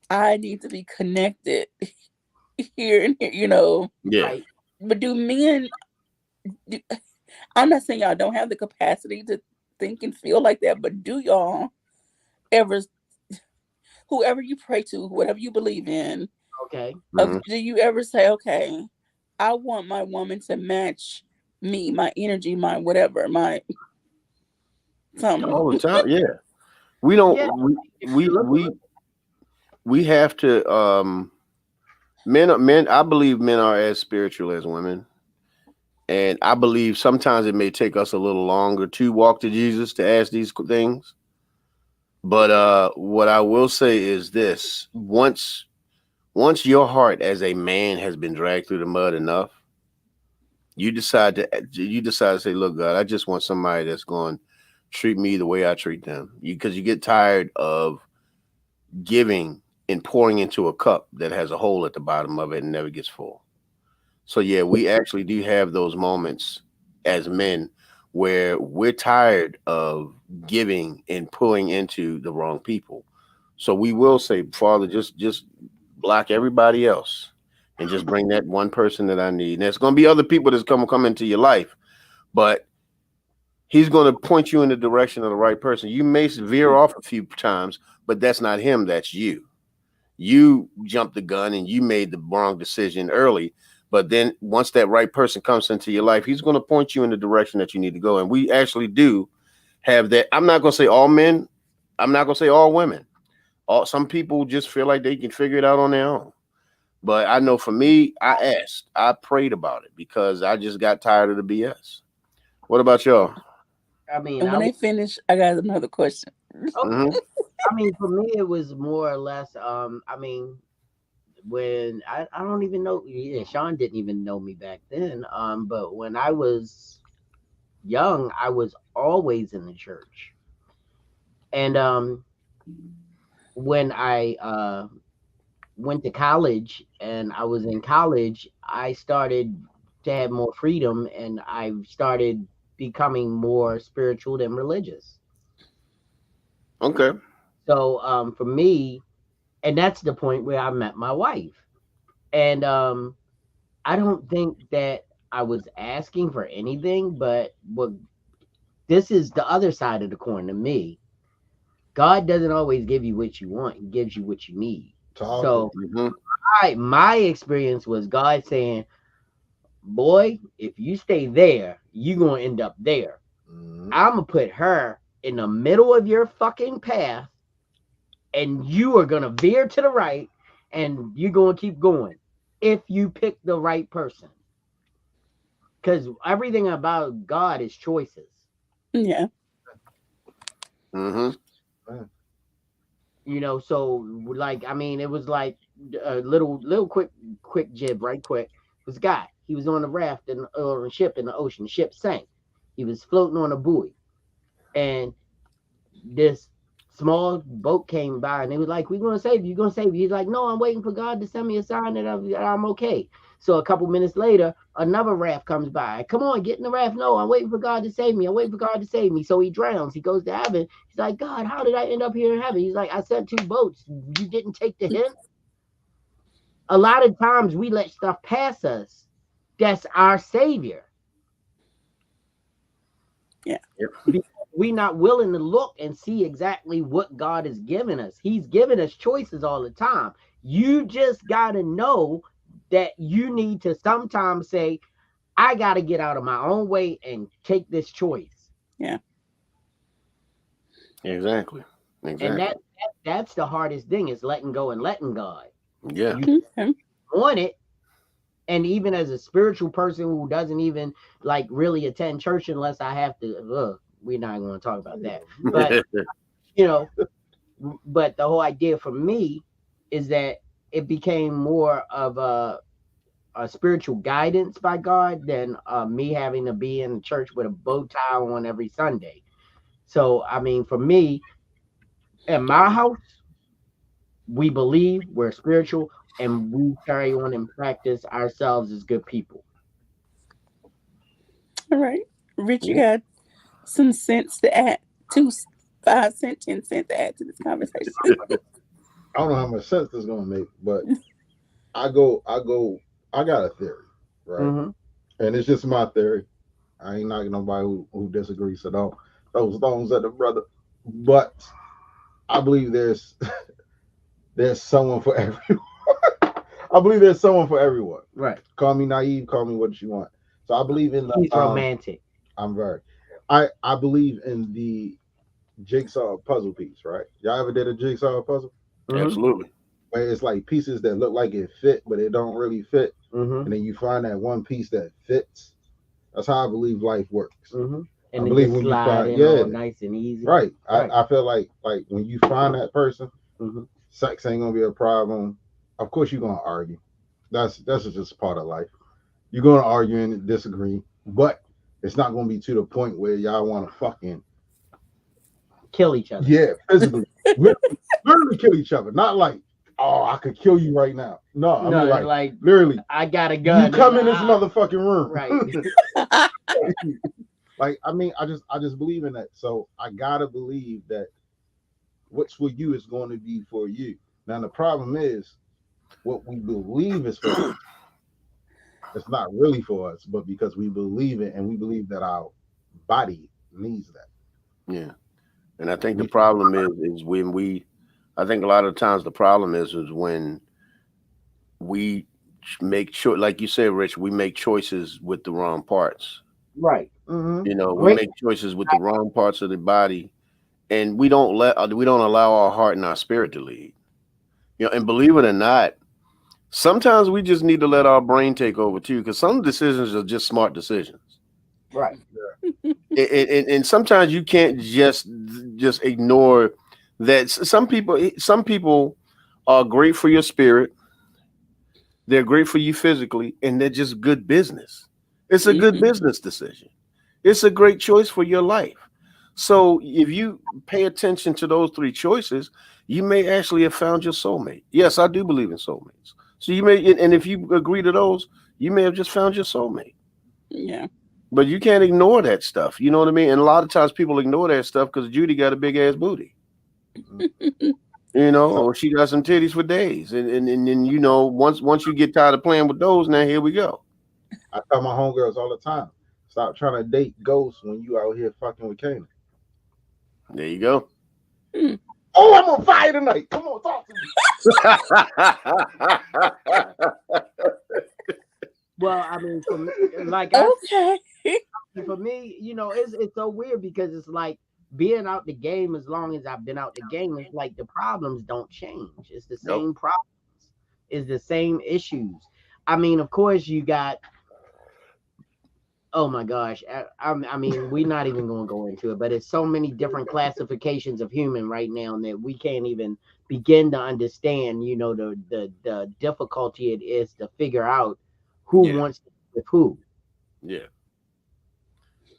I need to be connected here and here. Yeah. Right. But do men? Do, I'm not saying y'all don't have the capacity to think and feel like that, but do y'all ever? Whoever you pray to, whatever you believe in, Okay. Hmm. do you ever say, okay, I want my woman to match me, my energy, my whatever, my something? All the time. Yeah. We don't. Yeah. We If you we look we we have to. Men. I believe men are as spiritual as women, and I believe sometimes it may take us a little longer to walk to Jesus to ask these things. But what I will say is this: once your heart as a man has been dragged through the mud enough, you decide to say, "Look, God, I just want somebody that's going to treat me the way I treat them." Because you get tired of giving and pouring into a cup that has a hole at the bottom of it and never gets full. So yeah, we actually do have those moments as men where we're tired of giving and pulling into the wrong people. So we will say, Father, just block everybody else and just bring that one person that I need. And there's going to be other people that's come into your life, but he's going to point you in the direction of the right person. You may veer off a few times, but that's not him, that's you. You jumped the gun and you made the wrong decision early. But then once that right person comes into your life, he's going to point you in the direction that you need to go. And we actually do have that. I'm not gonna say all men. I'm not gonna say all women. Some people just feel like they can figure it out on their own. But I know for me, I prayed about it because I just got tired of the BS. What about y'all? I mean, And when they finish, I got another question. okay. Hmm. I mean, for me, it was more or less. I mean, when I don't even know. Yeah, Sean didn't even know me back then. But when I was young, I was always in the church, and when I went to college and I was in college, I started to have more freedom, and I started becoming more spiritual than religious. Okay. So for me, and that's the point where I met my wife. And I don't think that I was asking for anything, but what this is the other side of the coin to me. God doesn't always give you what you want; He gives you what you need. So Hmm. my experience was God saying, "Boy, if you stay there, you're gonna end up there. I'm gonna put her in the middle of your fucking path, and you are gonna veer to the right, and you're gonna keep going if you pick the right person." Because everything about God is choices. Yeah. Hmm. You know, so like I mean, it was like a little quick jib, right quick. It was a guy. He was on a raft or a ship in the ocean. The ship sank. He was floating on a buoy, and this small boat came by, and they was like, "We're gonna save you. You're gonna save you." He's like, "No, I'm waiting for God to send me a sign that I'm okay." So a couple minutes later, another raft comes by. "Come on, get in the raft." "No, I'm waiting for God to save me. I'm waiting for God to save me." So he drowns. He goes to heaven. He's like, "God, how did I end up here in heaven?" He's like, "I sent two boats. You didn't take the hint." A lot of times we let stuff pass us. That's our savior. Yeah. Yep. We're not willing to look and see exactly what God is giving us. He's giving us choices all the time. You just got to know that you need to sometimes say, I got to get out of my own way and take this choice. Yeah. Exactly. And Exactly. that's the hardest thing is letting go and letting God. Yeah. You Okay. want it. And even as a spiritual person who doesn't even like really attend church unless I have to, we're not going to talk about that. But, you know, but the whole idea for me is that it became more of a spiritual guidance by God than me having to be in the church with a bow tie on every Sunday. So, I mean, for me, in my house, we believe we're spiritual and we carry on and practice ourselves as good people. All right. Rich, you got some sense to add. 2 5 cents, 10 cents to add to this conversation. I don't know how much sense this is gonna make, but I got a theory, right? Mm-hmm. And it's just my theory. I ain't knocking nobody who disagrees, so don't those stones at the brother. But I believe there's someone for everyone. I believe there's someone for everyone. Right. Call me naive, call me what you want. So I believe in He's the romantic. I'm very I believe in the jigsaw puzzle piece, right? Y'all ever did a jigsaw puzzle? Mm-hmm. Absolutely. Where it's like pieces that look like it fit, but it don't really fit. Mm-hmm. And then you find that one piece that fits. That's how I believe life works. Mm-hmm. I And then believe just when you slide find, in all yeah, nice and easy. right. Right. I feel like when you find that person, Mm-hmm. sex ain't gonna be a problem. Of course you're gonna argue. That's just part of life. You're gonna argue and disagree, but it's not gonna be to the point where y'all want to fucking Kill each other. physically, literally kill each other. Not like, oh, I could kill you right now. No, I No, mean like like literally, I got a gun. you come in and this motherfucking room, Right. Like I mean, I just believe in that. So I gotta believe that what's for you is going to be for you. Now the problem is what we believe is for us. It's not really for us, but because we believe it and we believe that our body needs that. Yeah. And I think the We problem is when I think a lot of times the problem is when we make like you said, Rich, we make choices with the wrong parts. Right. Mm-hmm. You know, we Great. make choices with the wrong parts of the body, and we don't allow our heart and our spirit to lead. You know, and believe it or not, sometimes we just need to let our brain take over too, because some decisions are just smart decisions. Right. And sometimes you can't just ignore that. Some people are great for your spirit. They're great for you physically, and they're just good business. It's a good Mhm. business decision. It's a great choice for your life. So if you pay attention to those three choices, you may actually have found your soulmate. Yes, I do believe in soulmates. So you may, and if you agree to those, you may have just found your soulmate. Yeah. But you can't ignore that stuff. You know what I mean? And a lot of times people ignore that stuff because Judy got a big ass booty. You know, So or she got some titties for days. And then once you get tired of playing with those, now here we go. I tell my homegirls all the time, stop trying to date ghosts when you out here fucking with Canaan. There you go. Mm. Oh, I'm on fire tonight. Come on, talk to me. Well, I mean, for me, like I Okay. said, for me, it's so weird because it's like being out the game. As long as I've been out the game, it's like the problems don't change. It's the Nope. same problems. It's the same issues. I mean, of course, you got. Oh my gosh, I mean, we're not even going to go into it, but it's so many different classifications of human right now that we can't even begin to understand. The difficulty it is to figure out who Yeah. wants to be with who. Yeah.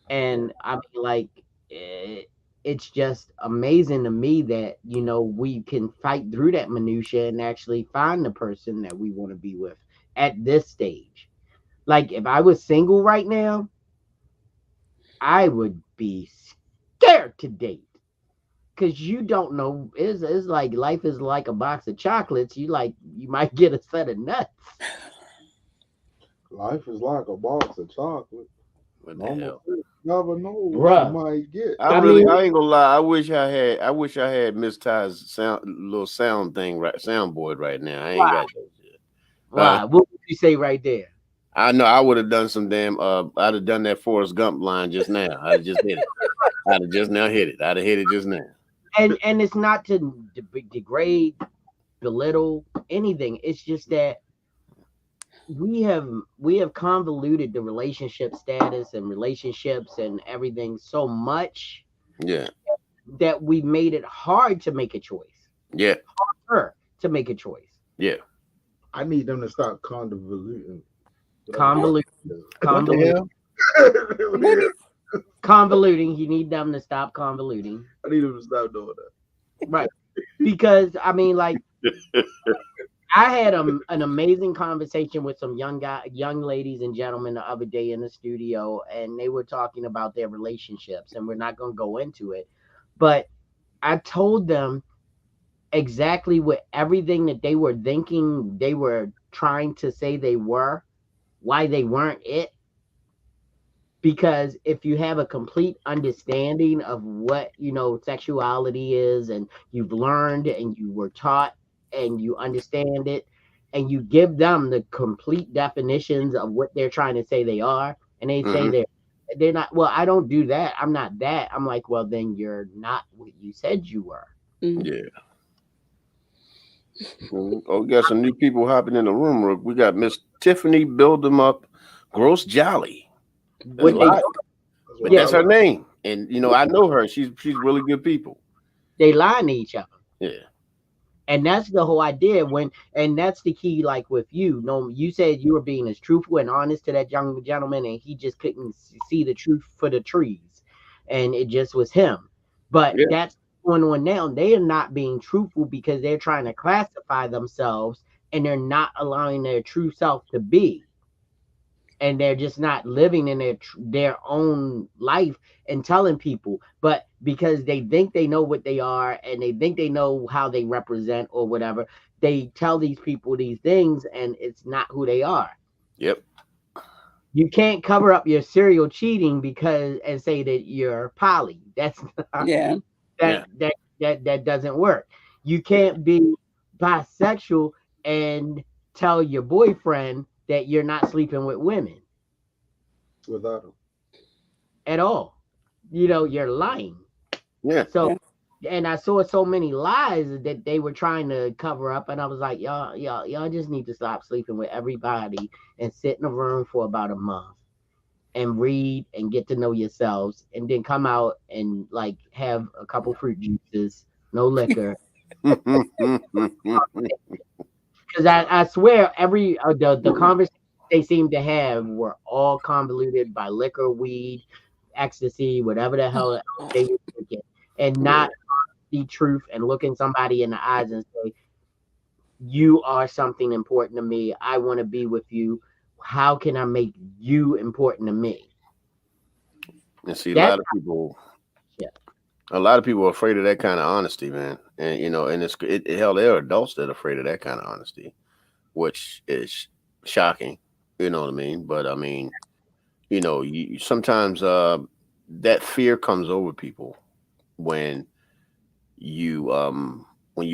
And I mean, like, it's just amazing to me that we can fight through that minutia and actually find the person that we want to be with at this stage. Like, if I was single right now, I would be scared to date because you don't know. It's like life is like a box of chocolates. You might get a set of nuts. Life is like a box of chocolate. What the Mama hell? said, never know what you Bruh. might get. I I really, mean, I ain't gonna lie. I wish I had Miss Ty's little sound thing, right, soundboard right now. I ain't why? got that shit. Why? What would you say right there? I know I would have done some damn. I'd have done that Forrest Gump line just now. I'd have just hit it. I'd have just now hit it. I'd have hit it just now. And it's not to degrade, belittle anything. It's just that we have convoluted the relationship status and relationships and everything so much Yeah. that we made it hard to make a choice. Yeah. Her to make a choice. Yeah. I need them to stop convoluting. whatever the Convoluting, What the convoluting, hell? What is? convoluting. You need them to stop convoluting, I need them to stop doing that. right? Because I mean, like, I had an amazing conversation with some young ladies and gentlemen the other day in the studio, and they were talking about their relationships, and we're not going to go into it, but I told them exactly what everything that they were thinking they were trying to say they were, why they weren't it. Because if you have a complete understanding of what sexuality is, and you've learned and you were taught and you understand it, and you give them the complete definitions of what they're trying to say they are, and they say Hmm. they're not. Well, I don't do that, I'm not that. I'm like, well, then you're not what you said you were. Mm. Yeah. Oh, we got some new people hopping in the room. We got Miss Tiffany Build 'em Up, Gross Jolly. That's a What they lot, That's but what Yeah, I that's her like. name, and I know her. She's really good people. they lie to each other. Yeah. And that's the whole idea. And that's the key. Like with you, no, you said you were being as truthful and honest to that young gentleman, and he just couldn't see the truth for the trees, and it just was him. But Yeah. that's going on now. They are not being truthful because they're trying to classify themselves, and they're not allowing their true self to be, and they're just not living in their own life and telling people. But because they think they know what they are, and they think they know how they represent or whatever, they tell these people these things, and it's not who they are. Yep. You can't cover up your serial cheating because and say that you're poly. That's not, Yeah. that Yeah. that doesn't work. You can't be bisexual and tell your boyfriend that you're not sleeping with women. Without them. at all. You're lying. Yeah. So, and I saw so many lies that they were trying to cover up, and I was like, y'all just need to stop sleeping with everybody and sit in a room for about a month and read and get to know yourselves, and then come out and like have a couple fruit juices, no liquor. Because I swear every the conversations they seem to have were all convoluted by liquor, weed, ecstasy, whatever the hell else they were thinking, and not the truth and looking somebody in the eyes and say, you are something important to me. I want to be with you. How can I make you important to me? And see, That's yeah. a lot of people are afraid of that kind of honesty, man. And and hell, there are adults that are afraid of that kind of honesty, which is shocking. You know what I mean? But I mean, you sometimes that fear comes over people when you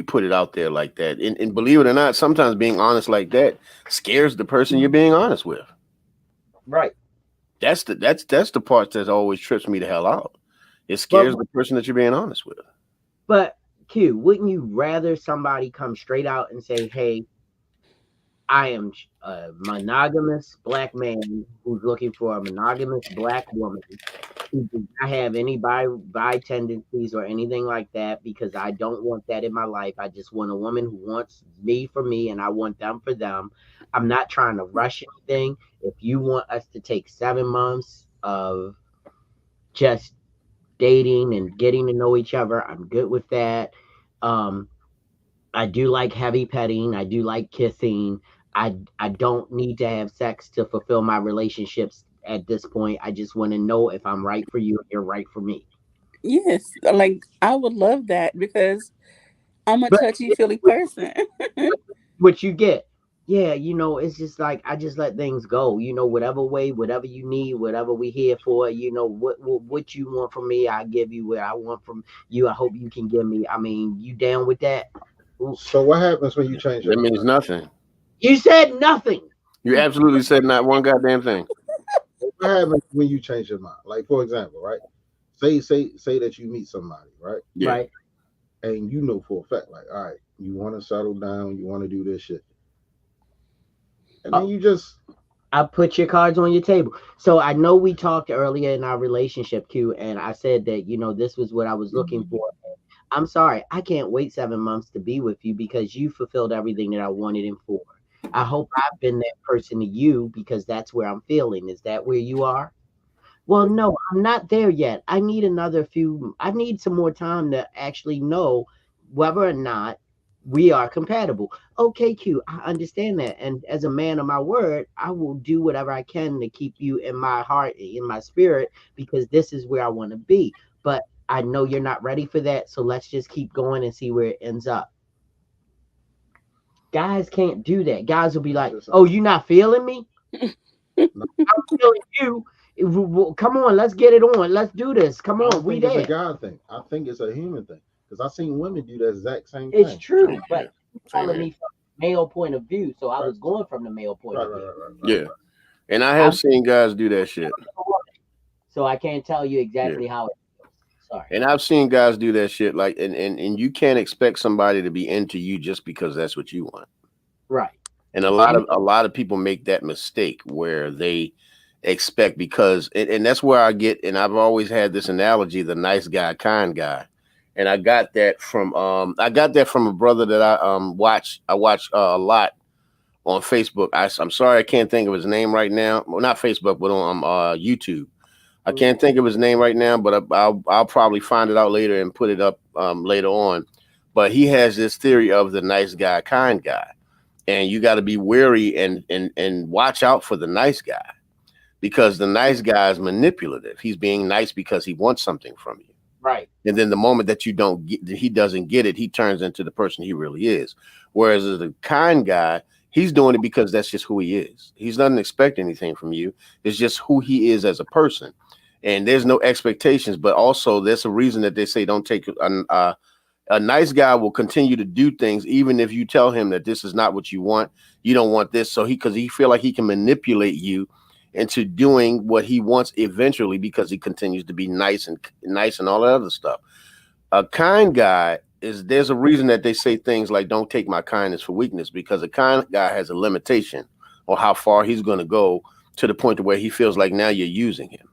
put it out there like that. And believe it or not, sometimes being honest like that scares the person you're being honest with. Right. That's the part that always trips me the hell out. It scares the person that you're being honest with. But Q, wouldn't you rather somebody come straight out and say, "Hey, I am a monogamous black man who's looking for a monogamous black woman who does not have any bi tendencies or anything like that, because I don't want that in my life. I just want a woman who wants me for me and I want them for them. I'm not trying to rush anything. If you want us to take 7 months of just dating and getting to know each other, I'm good with that. Um, I do like heavy petting. I do like kissing. I don't need to have sex to fulfill my relationships at this point. I just want to know if I'm right for you and you're right for me." Yes, like I would love that because I'm a But touchy feely person. what you get, yeah, it's just like I just let things go. Whatever way, whatever you need, whatever we here for. What you want from me, I give you what I want from you. I hope you can give me. I mean, you down with that? So what happens when you change your That mind? means nothing. You said nothing. You absolutely said not one goddamn thing. What happens when you change your mind? Like for example, right? Say that you meet somebody, right? Yeah. Right. And you know for a fact, like, all right, you want to settle down, you want to do this shit, and then you just I put your cards on your table. So I know we talked earlier in our relationship, Q, and I said that, this was what I was looking for. I'm sorry, I can't wait 7 months to be with you because you fulfilled everything that I wanted him for. I hope I've been that person to you because that's where I'm feeling. Is that where you are? Well, no, I'm not there yet. I need some more time to actually know whether or not we are compatible. Okay, Q, I understand that. And as a man of my word, I will do whatever I can to keep you in my heart, in my spirit, because this is where I want to be. But I know you're not ready for that. So let's just keep going and see where it ends up. Guys can't do that. Guys will be like, "Oh, you not feeling me? I'm feeling you. Come on, let's get it on. Let's do this. Come I on, don't we think it's a there." God thing. I think it's a human thing. Because I've seen women do the exact same It's thing. true, Same but here. you're Same telling here. me from the male point of view, so I Right. was going from the male point Right, of right, view. right, right, Yeah. And I have I'm seen guys do that shit. so I can't tell you Yeah. exactly how it feels. Sorry. And I've seen guys do that shit like and you can't expect somebody to be into you just because that's what you want. Right. And a lot of people make that mistake where they expect because and that's where I've always had this analogy, the nice guy, kind guy. And I got that from a brother that I watch a lot on Facebook. I'm sorry I can't think of his name right now. Well, not Facebook, but on YouTube. I can't think of his name right now, but I'll probably find it out later and put it up later on. But he has this theory of the nice guy, kind guy, and you got to be wary and watch out for the nice guy because the nice guy is manipulative. He's being nice because he wants something from you. Right. And then the moment that he doesn't get it, he turns into the person he really is. Whereas as a kind guy, he's doing it because that's just who he is. He doesn't expect anything from you. It's just who he is as a person. And there's no expectations, but also there's a reason that they say don't take a nice guy will continue to do things even if you tell him that this is not what you want. You don't want this. So because he feel like he can manipulate you into doing what he wants eventually because he continues to be nice and all that other stuff. A kind guy there's a reason that they say things like don't take my kindness for weakness, because a kind guy has a limitation on how far he's going to go to the point to where he feels like now you're using him.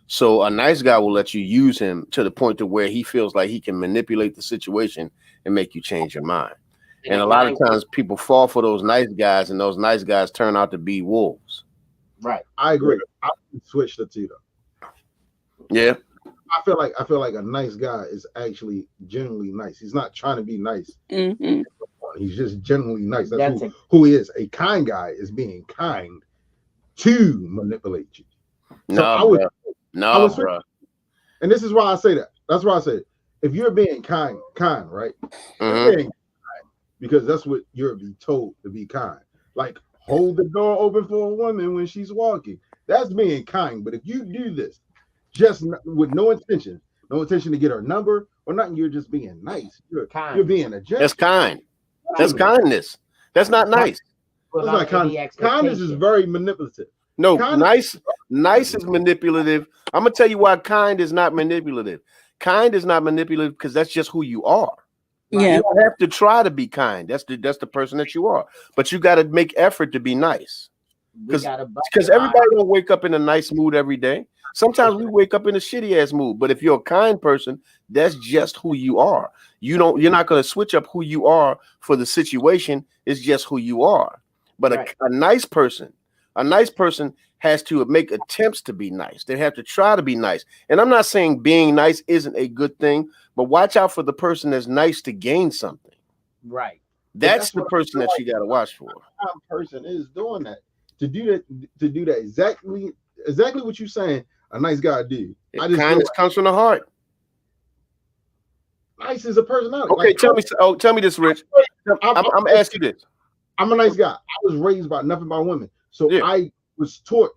So a nice guy will let you use him to the point to where he feels like he can manipulate the situation and make you change your mind. And a lot of times people fall for those nice guys, and those nice guys turn out to be wolves. Right. I agree. I would switch the two though. Yeah. I feel like a nice guy is actually genuinely nice. He's not trying to be nice. Mm-hmm. He's just genuinely nice. That's who he is. A kind guy is being kind to manipulate you. So bro. And this is why I say that. That's why I say it. If you're being kind, right? You're being kind because that's what you're being told to be kind. Like hold the door open for a woman when she's walking. That's being kind. But if you do this just with no intention to get her number or nothing, you're just being nice. You're being a gent. That's kind. That's kindness. That's not nice. That's not kind. Kindness is very manipulative. No, nice is manipulative. I'm gonna tell you why kind is not manipulative. Kind is not manipulative because that's just who you are. Yeah. You don't have to try to be kind. That's the person that you are. But you got to make effort to be nice. Because everybody don't wake up in a nice mood every day. Sometimes we wake up in a shitty ass mood. But if you're a kind person, that's just who you are. You're not going to switch up who you are for the situation. It's just who you are. But a nice person has to make attempts to be nice. They have to try to be nice. And I'm not saying being nice isn't a good thing, but watch out for the person that's nice to gain something. Right. That's the person that you got to watch for. That person is doing that. To do that exactly what you're saying, a nice guy do. Kindness comes from the heart. Nice is a personality. Okay, tell me this, Rich. I'm asking you this. I'm a nice guy. I was raised by nothing but women. So I was taught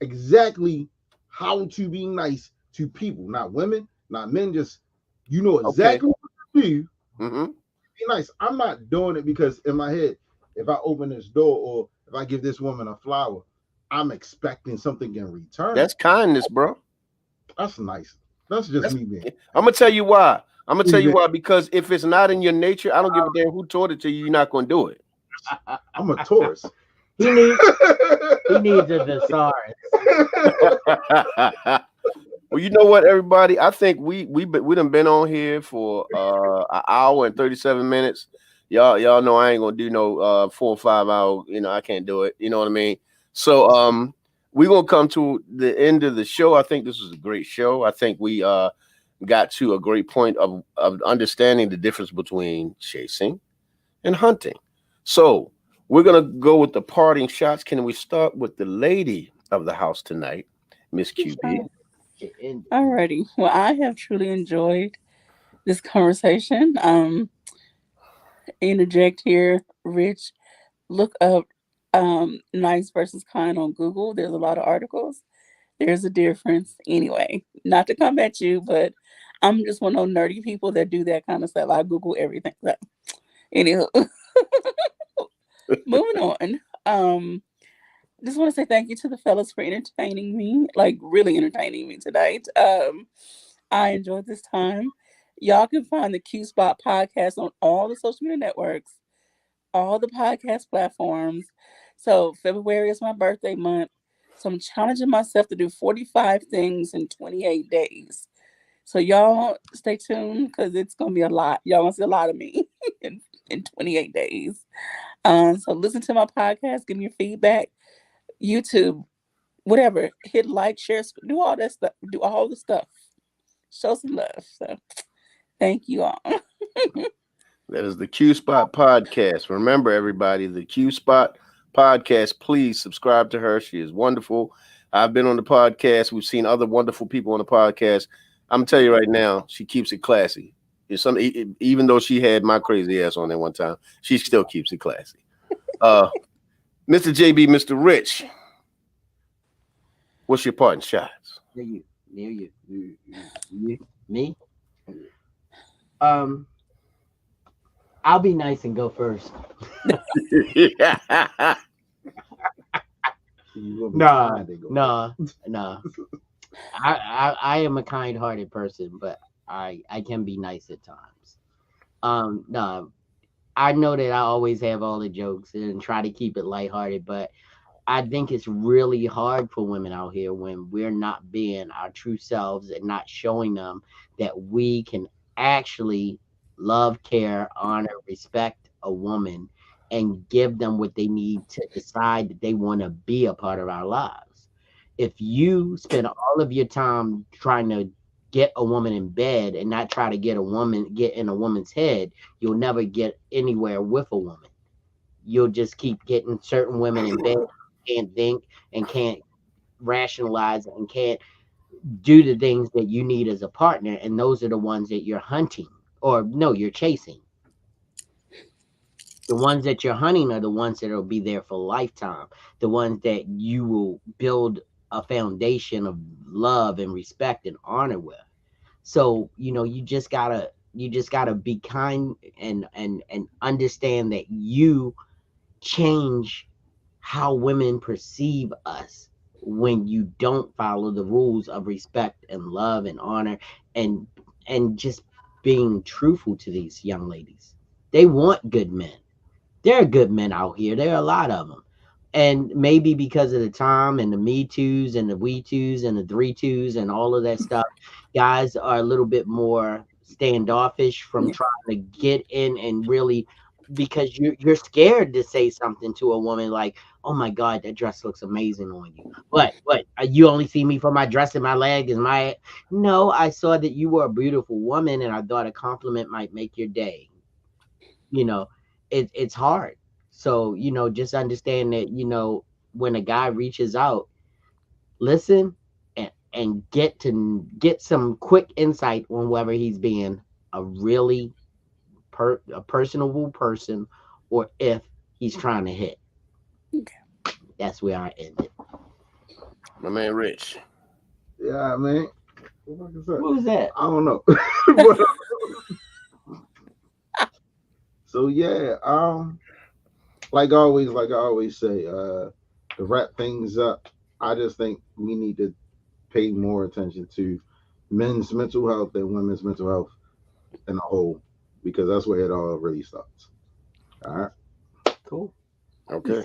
exactly how to be nice to people, not women, not men. Just exactly what to do. Mm-hmm. Be nice. I'm not doing it because in my head, if I open this door or if I give this woman a flower, I'm expecting something in return. That's kindness, bro. That's nice. That's me being. I'm gonna tell you why. Because if it's not in your nature, I don't give a damn who taught it to you. You're not gonna do it. I'm a Taurus. He needs a thesaurus. Well, you know what, everybody? I think we done been on here for an hour and 37 minutes. Y'all know I ain't gonna do no 4 or 5 hour. I can't do it. You know what I mean? So we're gonna come to the end of the show. I think this was a great show. I think we got to a great point of understanding the difference between chasing and hunting. So we're gonna go with the parting shots. Can we start with the lady of the house tonight, Miss QB? Alrighty. Well, I have truly enjoyed this conversation. Interject here, Rich. Look up nice versus kind on Google. There's a lot of articles. There's a difference. Anyway, not to come at you, but I'm just one of those nerdy people that do that kind of stuff. I Google everything. So, anywho, moving on. Just want to say thank you to the fellas for entertaining me, like really entertaining me tonight. I enjoyed this time. Y'all can find the Q Spot podcast on all the social media networks, all the podcast platforms. So February is my birthday month. So I'm challenging myself to do 45 things in 28 days. So y'all stay tuned because it's going to be a lot. Y'all going to see a lot of me in 28 days. So listen to my podcast, give me your feedback. YouTube, whatever, hit like, share, do all that stuff, do all the stuff, show some love. So thank you all. That is the Q Spot podcast. Remember, everybody, the Q Spot podcast. Please subscribe to her. She is wonderful. I've been on the podcast. We've seen other wonderful people on the podcast. I'm gonna tell you right now, she keeps it classy. Even though she had my crazy ass on there one time, she still keeps it classy. Mr. JB, Mr. Rich, what's your parting shots? You. Me? I'll be nice and go first. You gonna be Nah, fine, they go. nah. I am a kind-hearted person, but I can be nice at times. No, I know that I always have all the jokes and try to keep it lighthearted, but I think it's really hard for women out here when we're not being our true selves and not showing them that we can actually love, care, honor, respect a woman and give them what they need to decide that they want to be a part of our lives. If you spend all of your time trying to get a woman in bed and not try to get in a woman's head, you'll never get anywhere with a woman. You'll just keep getting certain women in bed, can't think and can't rationalize and can't do the things that you need as a partner. And those are the ones that you're hunting, or no, you're chasing. The ones that you're hunting are the ones that will be there for a lifetime. The ones that you will build a foundation of love and respect and honor with. So, you just gotta be kind and understand that you change how women perceive us when you don't follow the rules of respect and love and honor and just being truthful to these young ladies. They want good men. There are good men out here. There are a lot of them. And maybe because of the time and the me twos and the we twos and the three twos and all of that stuff, guys are a little bit more standoffish from Yeah. trying to get in and really, because you're scared to say something to a woman like, "Oh my God, that dress looks amazing on you." What? You only see me for my dress and my leg and my. No, I saw that you were a beautiful woman, and I thought a compliment might make your day. You know, it's hard. So, just understand that, when a guy reaches out, listen and get some quick insight on whether he's being a really a personable person or if he's trying to hit. Okay. That's where I ended. My man Rich. Yeah, man. What the fuck is that? What was that? I don't know. So yeah, like I always say, to wrap things up, I just think we need to pay more attention to men's mental health and women's mental health in a whole, because that's where it all really starts. All right. Cool. Okay.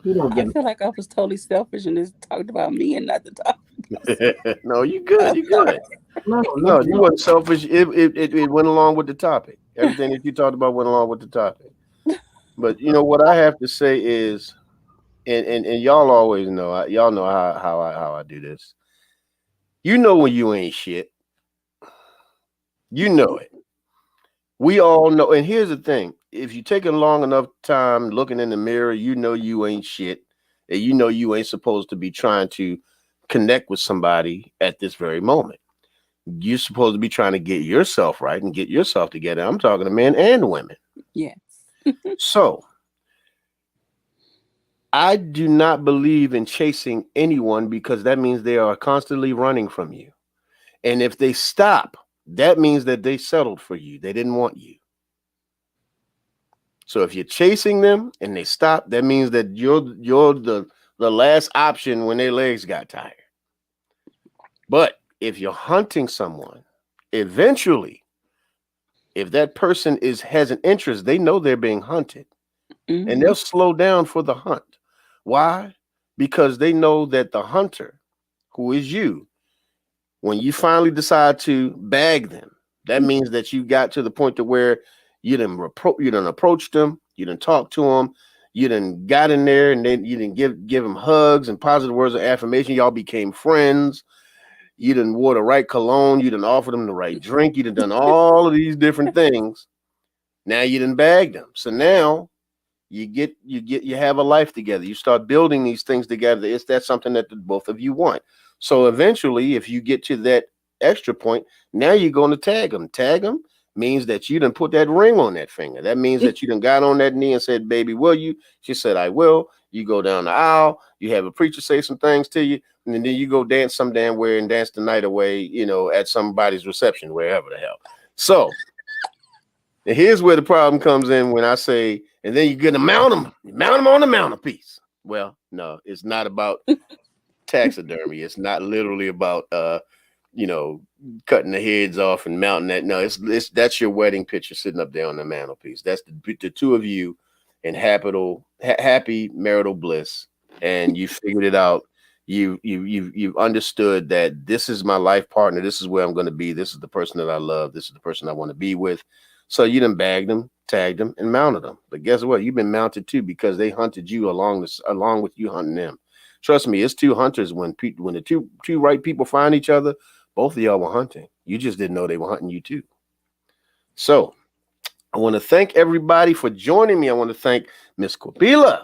You don't I give feel like I was totally selfish and just talked about me and not the topic. No, you good. You good. no, No, you wasn't selfish. It went along with the topic. Everything that you talked about went along with the topic. But you know what I have to say is, and y'all always know, y'all know how I do this. You know when you ain't shit. You know it. We all know. And here's the thing: if you take a long enough time looking in the mirror, you know you ain't shit, and you know you ain't supposed to be trying to connect with somebody at this very moment. You're supposed to be trying to get yourself right and get yourself together. I'm talking to men and women. Yes. So I do not believe in chasing anyone because that means they are constantly running from you. And if they stop, that means that they settled for you. They didn't want you. So if you're chasing them and they stop, that means that you're the last option when their legs got tired. But if you're hunting someone, eventually, if that person has an interest, they know they're being hunted. Mm-hmm. And they'll slow down for the hunt. Why? Because they know that the hunter, who is you, when you finally decide to bag them, that means that you got to the point to where you done approached them, you done talked to them, you done got in there, and then you done give them hugs and positive words of affirmation. Y'all became friends. You done wore the right cologne. You done offered them the right drink. You done all of these different things. Now you done bagged them. So now you have a life together. You start building these things together. That's something that both of you want. So eventually, if you get to that extra point, now you're going to tag them. Tag them means that you done put that ring on that finger. That means that you done got on that knee and said, "Baby, will you?" She said, "I will." You go down the aisle. You have a preacher say some things to you, and then you go dance some damn where and dance the night away, at somebody's reception, wherever the hell. So and here's where the problem comes in when I say, and then you're going to mount them on the mantelpiece. Well, no, it's not about taxidermy. It's not literally about you know, cutting the heads off and mounting that. No, it's that's your wedding picture sitting up there on the mantelpiece. That's the two of you in happy marital bliss, and you figured it out. You've understood that this is my life partner. This is where I'm going to be. This is the person that I love. This is the person I want to be with. So you done bagged them, tagged them, and mounted them. But guess what? You've been mounted too because they hunted you along with you hunting them. Trust me, it's two hunters when the two right people find each other. Both of y'all were hunting. You just didn't know they were hunting you too. So I want to thank everybody for joining me. I want to thank Miss Qubilah.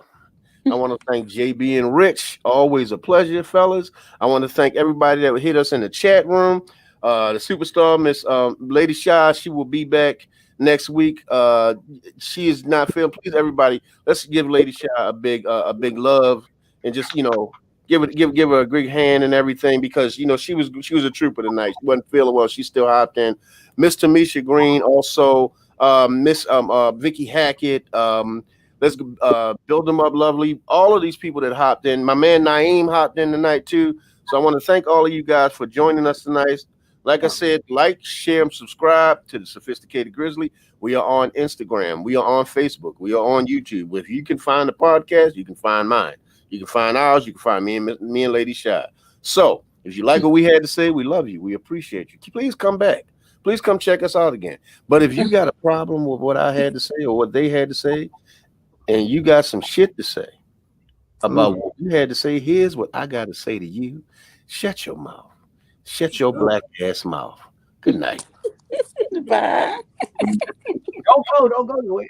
I want to thank JB and Rich. Always a pleasure, fellas. I want to thank everybody that hit us in the chat room. The superstar, Miss Lady Shy, she will be back next week. She is not feeling. Please, everybody, let's give Lady Shy a big love and just give her a great hand and everything because she was a trooper tonight. She wasn't feeling well. She still hopped in. Miss Tamisha Green, also Miss Vicky Hackett. Let's build them up, lovely. All of these people that hopped in. My man Naeem hopped in tonight too. So I want to thank all of you guys for joining us tonight. Like I said, like, share, and subscribe to the Sophisticated Grizzly. We are on Instagram. We are on Facebook. We are on YouTube. If you can find the podcast, you can find mine. You can find ours. You can find me and Lady Shy. So if you like what we had to say, we love you. We appreciate you. Please come back. Please come check us out again. But if you got a problem with what I had to say or what they had to say, and you got some shit to say about what you had to say, here's what I got to say to you. Shut your mouth. Shut your black ass mouth. Good night. Bye. Don't go nowhere.